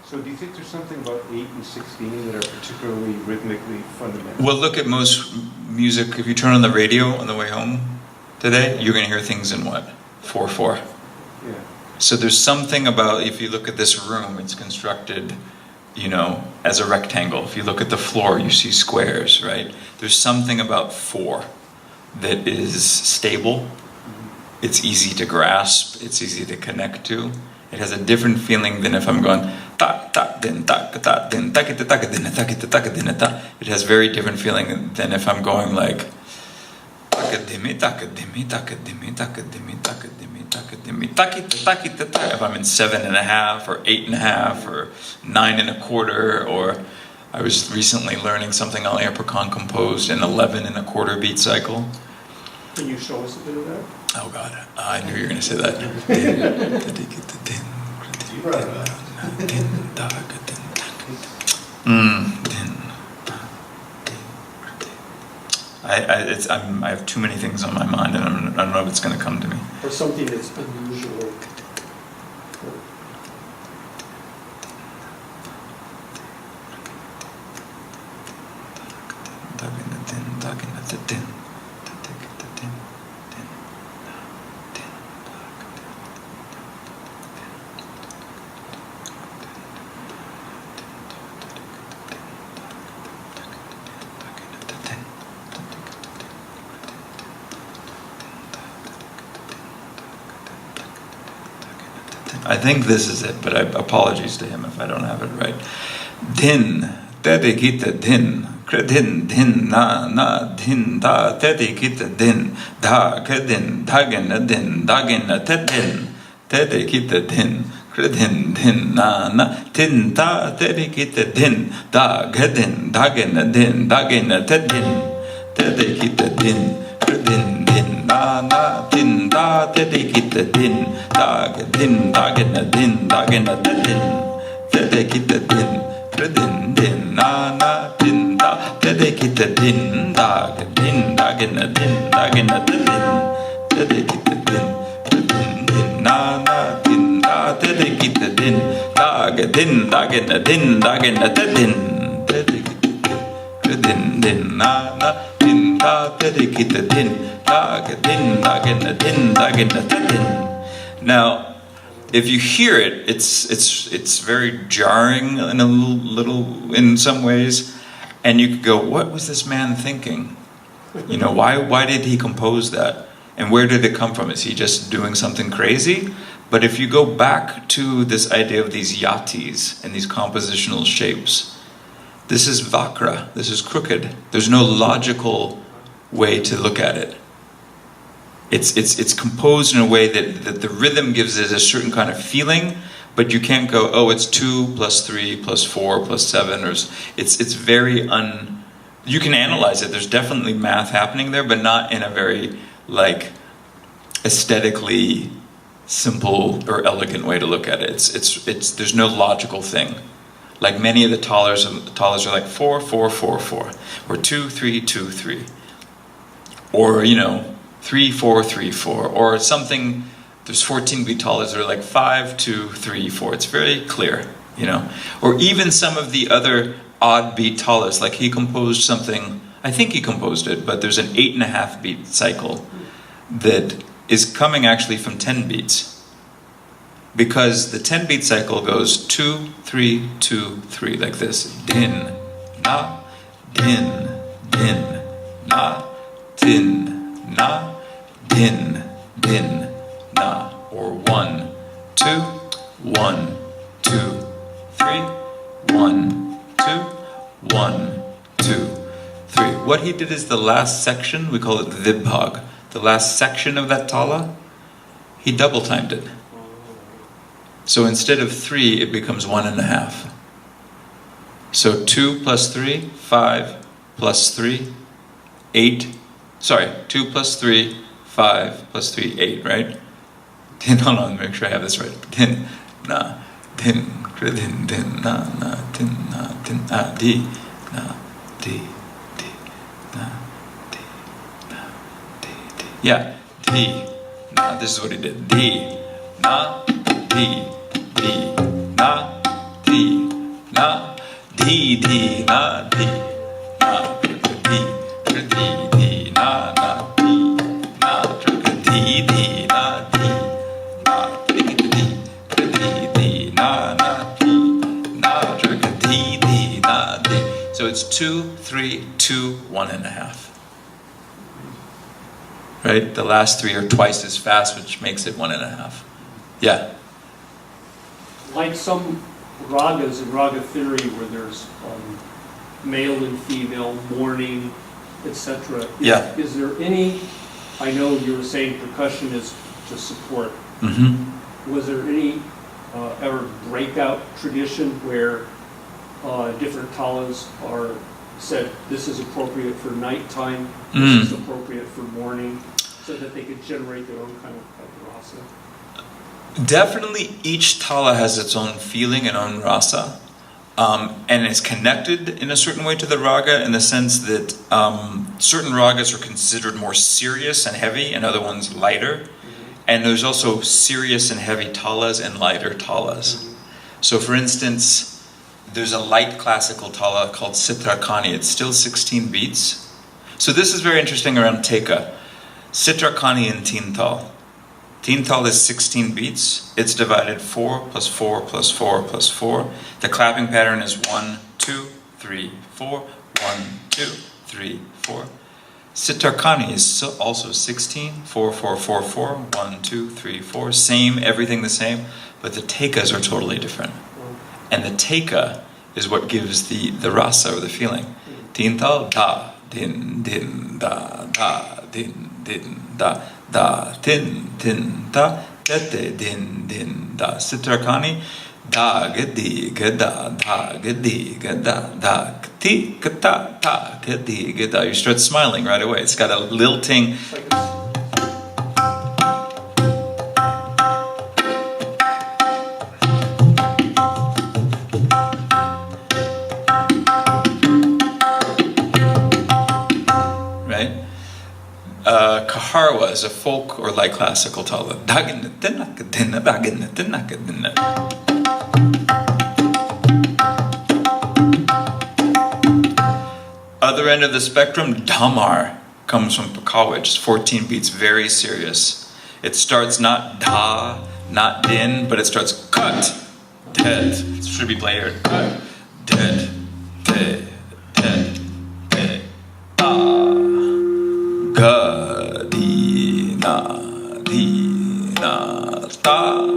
So do you think there's something about 8 and 16 that are particularly rhythmically fundamental? Well, look at most music. If you turn on the radio on the way home today, you're going to hear things in what? 4/4. Yeah. So there's something about, if you look at this room, it's constructed, you know, as a rectangle. If you look at the floor, you see squares, right? There's something about 4 that is stable. It's easy to grasp. It's easy to connect to. It has a different feeling than if I'm going ta ta din ta ta din ta ta ta din ta ta din ta. It has very different feeling than if I'm going like takadimi takadimi takadimi takadimi takadimi takadimi takita. If I'm in 7.5 or 8.5 or 9 1/4, or I was recently learning something Ali Apricon composed in 11 1/4 beat cycle. Can you show us a bit of that? Oh God, I knew you were going to say that. You brought it up. I have too many things on my mind, and I don't know if it's going to come to me. Or something that's unusual? I think this is it, but apologies to him if I don't have it right. Din, dedikita din, kredin, din, na, din, da, dedikita din, da, kedin, dagina din, dagina tedin, dedikita din, kredin, din, na, tin, da, dedikita din, da, kedin, dagina din, dagina tedin, te de kita din, din din na na din da, te de kita din, da din da na din da na din, te de kita din, din din na na din da, te de kita din da na din da na din, te de kita din, din din na na din da, te de kita din, da din da na din da na din, te de din din na na din da, te de kita din, da din da na din da na din. Now, if you hear it, it's very jarring in a little in some ways, and you could go, "What was this man thinking? You know, why did he compose that? And where did it come from? Is he just doing something crazy?" But if you go back to this idea of these yatis and these compositional shapes, this is vakra, this is crooked. There's no logical way to look at it. It's composed in a way that the rhythm gives it a certain kind of feeling, but you can't go, oh, it's 2 plus 3 plus 4 plus 7, or it's very you can analyze it. There's definitely math happening there, but not in a very like aesthetically simple or elegant way to look at it. It's there's no logical thing. Like many of the talas are like 4 4 4 4, or 2 3 2 3, or 3 4 3 4, or something. There's 14 beat talas that are like 5 2 3 4. It's very clear, Or even some of the other odd beat talas, like he composed something. I think he composed it, but there's an 8.5 beat cycle that is coming actually from 10 beats. Because the 10 beat cycle goes 2 3 2 3 like this. Din na din din na din na din din na, or 1 2 1 2 3 1 2 1 2 3. What he did is the last section, we call it vibhag. The last section of that tala, he double timed it. So instead of 3, it becomes 1.5. So 2 plus 3, 5 plus 3, 8. Sorry, 2 plus 3, 5 plus 3, 8, right? Hold on, make sure I have this right. Din, na, din, din, din, na, din, di, na, di, na, di, na, di. Yeah, di, na, this is what he did. Di, na, di, na, di, na, di, na, di, na, di, di, na, na, di, na, di, na, di, na, di, na, na, di, na, di. So it's 2 3 2 1.5. Right? The last 3 are twice as fast, which makes it 1.5. Yeah. Like some ragas in raga theory where there's male and female, morning, etc. Yeah. Is there any, I know you were saying percussion is to support. Mm-hmm. Was there any ever breakout tradition where different talas are said this is appropriate for nighttime, this is appropriate for morning, so that they could generate their own kind of rasa? Definitely each tala has its own feeling and own rasa, and it's connected in a certain way to the raga in the sense that certain ragas are considered more serious and heavy and other ones lighter, and there's also serious and heavy talas and lighter talas. So for instance, there's a light classical tala called Sitrakani. It's still 16 beats. So this is very interesting around teka. Sitrakani in Tintal. Tintal is 16 beats. It's divided 4 plus 4 plus 4 plus 4. The clapping pattern is 1, 2, 3, 4, 1, 2, 3, 4. Sitrakani is also 16, 4, 4, 4, 4, 1, 2, 3, 4. Same, everything the same, but the tekas are totally different. And the teka is what gives the rasa or the feeling. Tintal, da, din, din, da, din, din, da, din, din, da, din, din, da. Sitrakani, Da gadi gada da gadi gada da ti gada da gadi gada. You start smiling right away. It's got a lilting. Kaharwa is a folk or light classical tala. Other end of the spectrum, damar, comes from Pakawa, just 14 beats, very serious. It starts not da, not din, but it starts cut, dead. It should be layered. Cut, dead, dead, dead, dead, ah, ga, di, na, ta,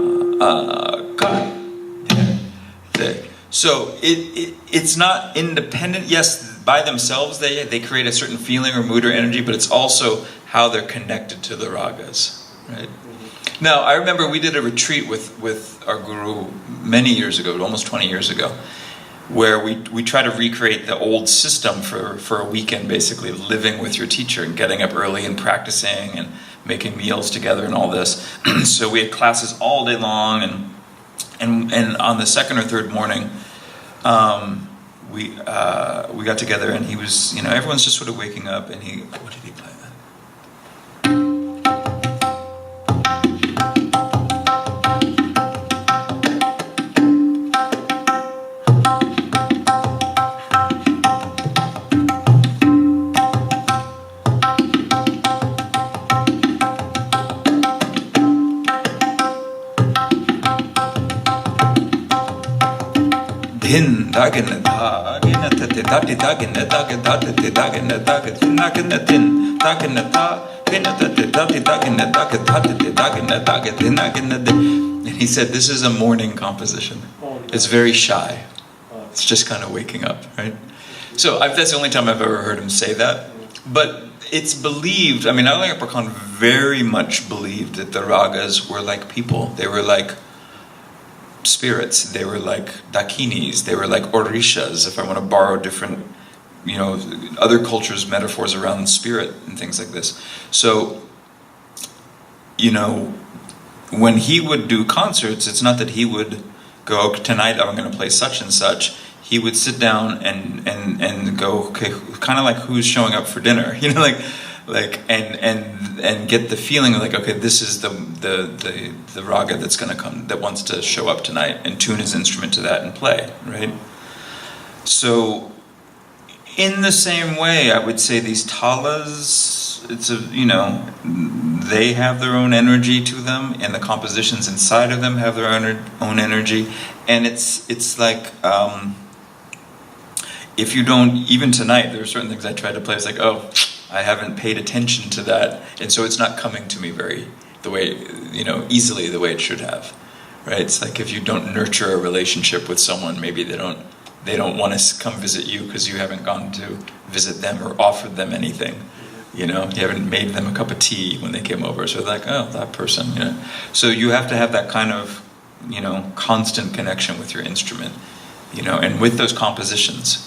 cut, dead, dead. So it's not independent. Yes, by themselves they create a certain feeling or mood or energy, but it's also how they're connected to the ragas, right? Now, I remember we did a retreat with our guru many years ago, almost 20 years ago, where we try to recreate the old system for a weekend, basically living with your teacher and getting up early and practicing and making meals together and all this. So we had classes all day long, and on the second or third morning, we got together, and he was, everyone's just sort of waking up, and what did he play then? Din dagin da gin te dati dagin dagin dati dagin dagin dagin din dagin da gin te dati dagin dagin dagin dagin dagin. And he said, this is a morning composition. It's very shy. It's just kind of waking up, right? So that's the only time I've ever heard him say that. But it's believed, Alayappa Khan very much believed that the ragas were like people. They were like spirits, they were like dakinis, they were like orishas, if I want to borrow different, other cultures' metaphors around spirit and things like this. So, when he would do concerts, it's not that he would go, tonight I'm going to play such and such. He would sit down and go, okay, kind of like who's showing up for dinner, and get the feeling of okay, this is the raga that's going to come, that wants to show up tonight, and tune his instrument to that and play, right? So in the same way, I would say these talas, they have their own energy to them, and the compositions inside of them have their own energy, and it's like, if you don't, even tonight, there are certain things I tried to play, it's like, oh, I haven't paid attention to that, and so it's not coming to me easily the way it should have, right? It's like if you don't nurture a relationship with someone, maybe they don't want to come visit you because you haven't gone to visit them or offered them anything, you haven't made them a cup of tea when they came over, so they're like, oh, that person, So you have to have that kind of, constant connection with your instrument, and with those compositions,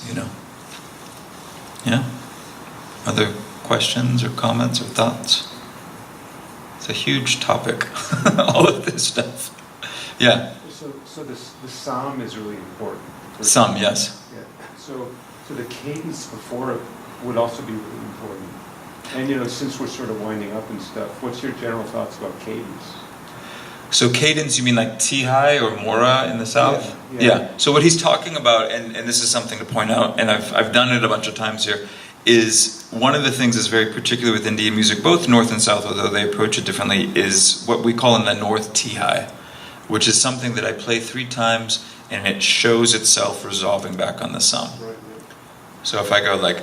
Yeah? Other questions or comments or thoughts? It's a huge topic, all of this stuff. Yeah. So the psalm is really important. Psalm, yes. Yeah. So the cadence before it would also be really important. And since we're sort of winding up and stuff, what's your general thoughts about cadence? So cadence, you mean like Tihai or Mora in the south? Yeah. So what he's talking about, and this is something to point out, and I've done it a bunch of times here, is one of the things that's very particular with Indian music, both north and south, although they approach it differently, is what we call in the north Tihai, which is something that I play 3 times and it shows itself resolving back on the sum. So if I go like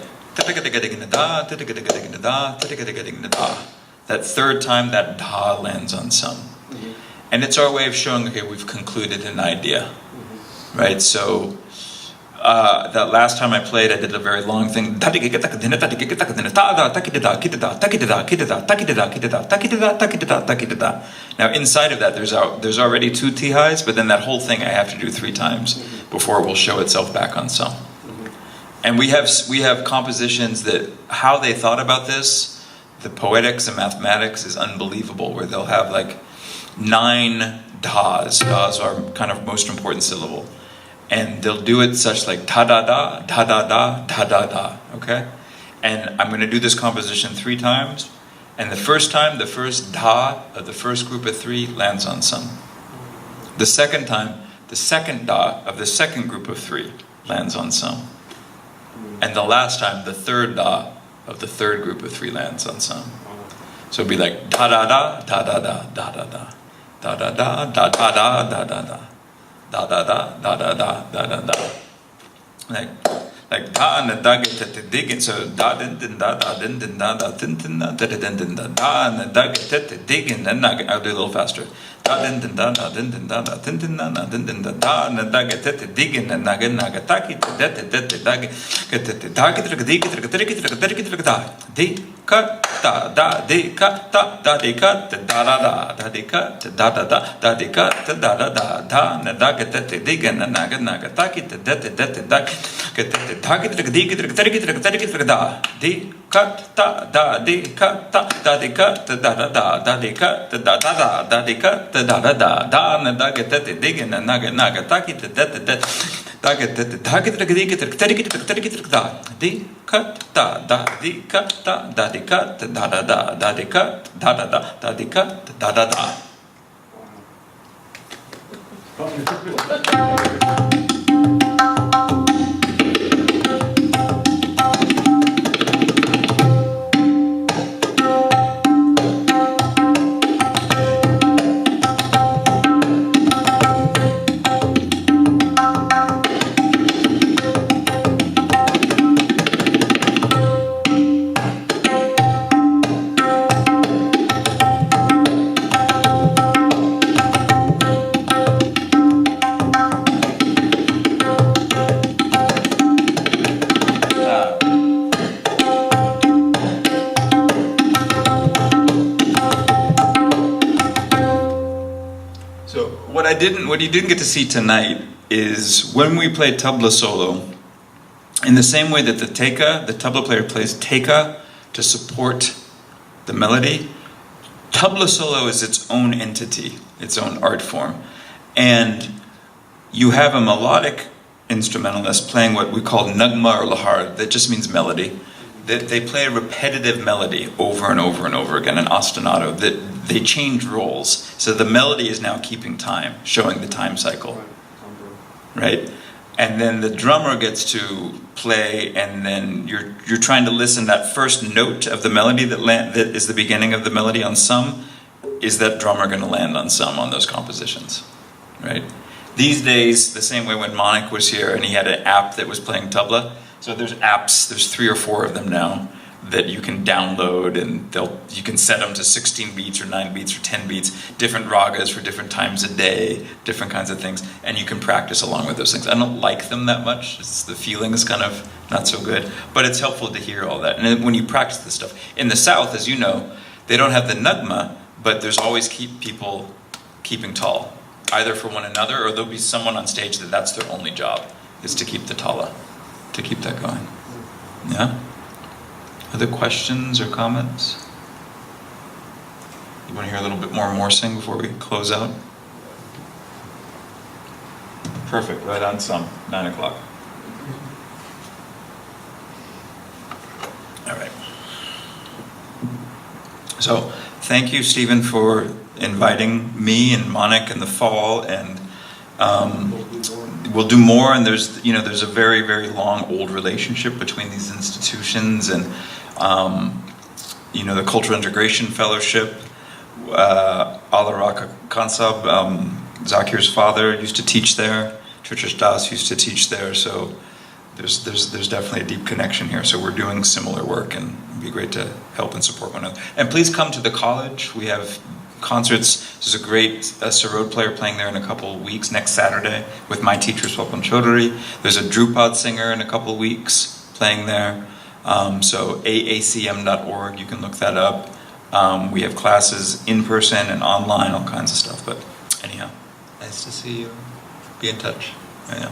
that third time, that da lands on sum. And it's our way of showing, okay, we've concluded an idea, right? So that last time I played, I did a very long thing. Now inside of that, there's already 2 T-highs, but then that whole thing I have to do 3 times before it will show itself back on some. And we have compositions that how they thought about this, the poetics and mathematics is unbelievable, where they'll have like 9 das. Das are kind of most important syllable. And they'll do it such like ta-da-da, ta-da-da, ta-da-da, okay? And I'm going to do this composition 3 times. And the first time, the first da of the first group of 3 lands on some. The second time, the second da of the second group of 3 lands on some. And the last time, the third da of the third group of 3 lands on some. So it'd be like da-da-da, da-da-da, da-da-da, da-da-da, da-da-da, da-da-da. Da da da da da da da da da, like da and da get to dig, so da din din da da din din da da din din da da din din da da and da get to dig, and then I'll do a little faster. Da din din da da din din da da din din da din din da da and da get to dig, and then naga naga taki da da da da get to da get to dig da di ka da da di ka da di ka da da da di ka da da da di ka da da da da and da get to dig, and then naga naga taki da da da da get to da get to dig da di ka da di ka da di ka da da da di ka da da da di ka da da da and da get to dig, and then naga naga taki da da da da get to da get to dig da di ka da da di ka da di ka da da da di ka da da da di ka da da da. What you didn't get to see tonight is when we play tabla solo, in the same way that the tabla player plays teka to support the melody, tabla solo is its own entity, its own art form. And you have a melodic instrumentalist playing what we call nagma or lahar, that just means melody. They play a repetitive melody over and over and over again, an ostinato, that they change roles. So the melody is now keeping time, showing the time cycle, right? And then the drummer gets to play, and then you're trying to listen. That first note of the melody that is the beginning of the melody on some, is that drummer going to land on some on those compositions, right? These days, the same way when Monik was here and he had an app that was playing tabla. So there's apps, there's 3 or 4 of them now that you can download, and you can set them to 16 beats or 9 beats or 10 beats, different ragas for different times a day, different kinds of things, and you can practice along with those things. I don't like them that much. The feeling is kind of not so good, but it's helpful to hear all that. And when you practice this stuff, in the South, as you know, they don't have the nagma, but there's always people keeping tall, either for one another, or there'll be someone on stage that's their only job, is to keep the tala, to keep that going. Yeah? Other questions or comments? You want to hear a little bit more morsing before we close out? Perfect, right on some, 9 o'clock. All right. So, thank you, Stephen, for inviting me and Monik in the fall, and we'll do more. And there's a very, very long, old relationship between these institutions, and the Cultural Integration Fellowship. Alaraka Kansab, Zakir's father, used to teach there. Churchish Das used to teach there. So there's definitely a deep connection here. So we're doing similar work, and it'd be great to help and support one another. And please come to the college. We have concerts. There's a great sarod player playing there in a couple of weeks, next Saturday, with my teacher, Swapam Chaudhary. There's a Drupad singer in a couple of weeks playing there. So aacm.org, you can look that up. We have classes in person and online, all kinds of stuff. But anyhow, nice to see you. Be in touch. Yeah.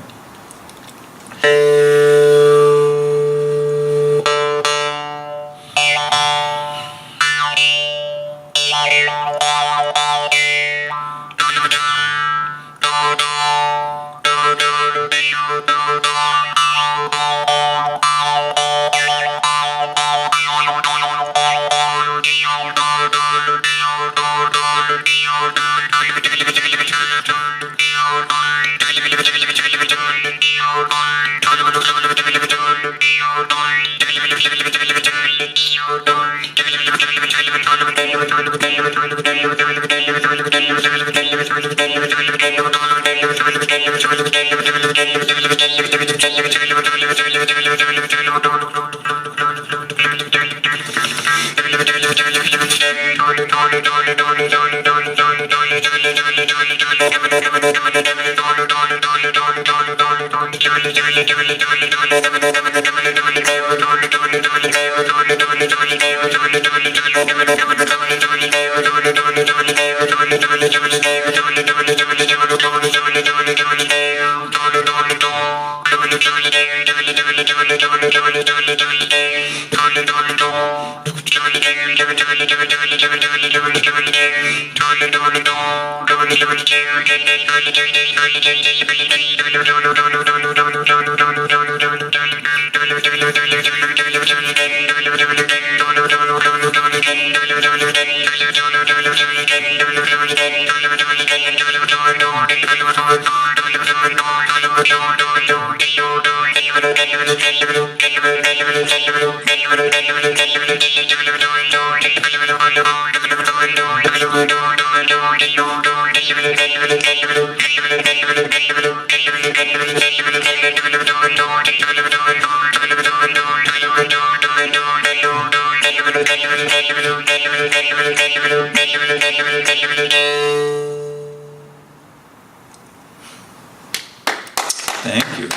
Thank you.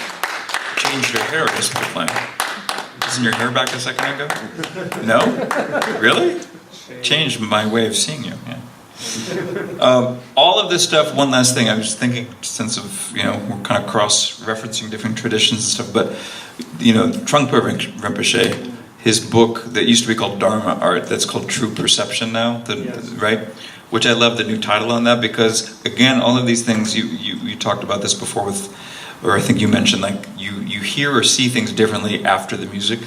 Changed your hair just for playing. Isn't your hair back a second ago? No? Really? Changed my way of seeing you. Yeah. All of this stuff, one last thing, I was thinking, since of, we're kind of cross-referencing different traditions and stuff, but, Trungpa Rinpoche, his book that used to be called Dharma Art, that's called True Perception now, Yes. right? Which I love the new title on that, because, again, all of these things, you talked about this before with, or I think you mentioned, like, you hear or see things differently after the music,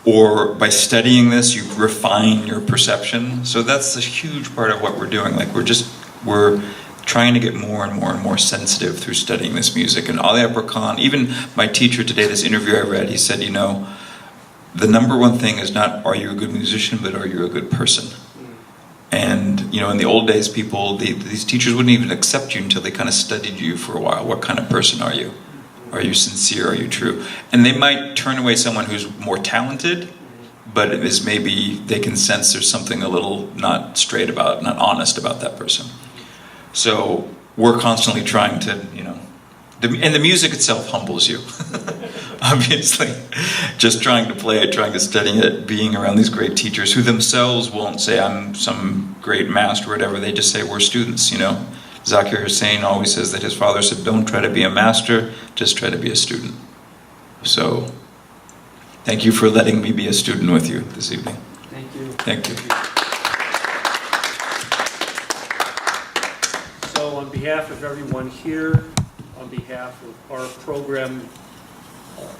or by studying this, you refine your perception. So that's a huge part of what we're doing. Like, we're trying to get more and more and more sensitive through studying this music. And Ali Akbar Khan, even my teacher today, this interview I read, he said, the number one thing is not, are you a good musician, but are you a good person? And, in the old days, these teachers wouldn't even accept you until they kind of studied you for a while. What kind of person are you? Are you sincere? Are you true? And they might turn away someone who's more talented, but it is maybe they can sense there's something a little not straight about, not honest about that person. So we're constantly trying to, and the music itself humbles you, obviously. Just trying to play it, trying to study it, being around these great teachers who themselves won't say, I'm some great master or whatever. They just say, we're students, Zakir Hussain always says that his father said, don't try to be a master, just try to be a student. So, thank you for letting me be a student with you this evening. Thank you. Thank you. So on behalf of everyone here, on behalf of our program,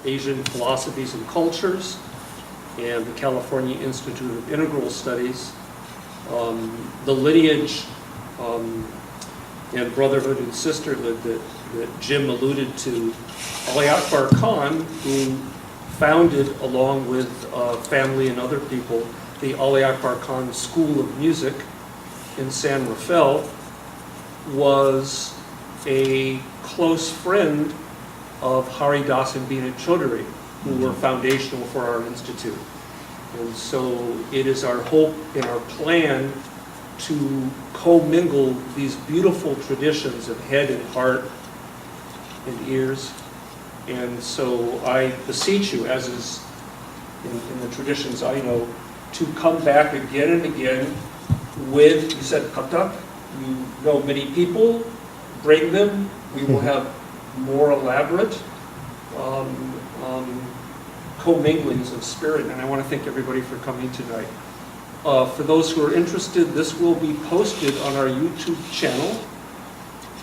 Asian Philosophies and Cultures, and the California Institute of Integral Studies, the lineage and brotherhood and sisterhood that Jim alluded to, Ali Akbar Khan, who founded, along with family and other people, the Ali Akbar Khan School of Music in San Rafael, was a close friend of Haridas and Bina Chaudhary, who were foundational for our institute. And so it is our hope and our plan to commingle these beautiful traditions of head and heart and ears. And so I beseech you, as is in the traditions I know, to come back again and again with, you said katak, you know many people, bring them, we will have more elaborate comminglings of spirit, and I want to thank everybody for coming tonight. For those who are interested, this will be posted on our YouTube channel,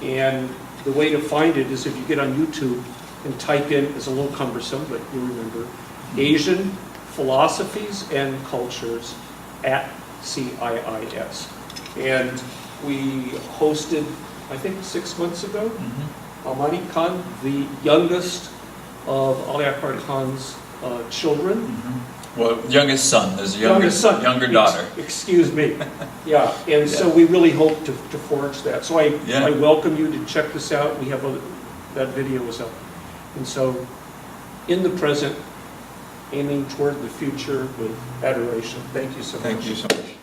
and the way to find it is if you get on YouTube and type in, it's a little cumbersome, but you'll remember, Asian Philosophies and Cultures at CIIS. And we hosted, I think 6 months ago, Amani Khan, the youngest of Ali Akbar Khan's children. Well, youngest son, there's a Son. younger daughter. Excuse me. Yeah, and so we really hope to forge that. So I welcome you to check this out. We have that video is up. And so in the present, aiming toward the future with adoration. Thank you so much. Thank you so much.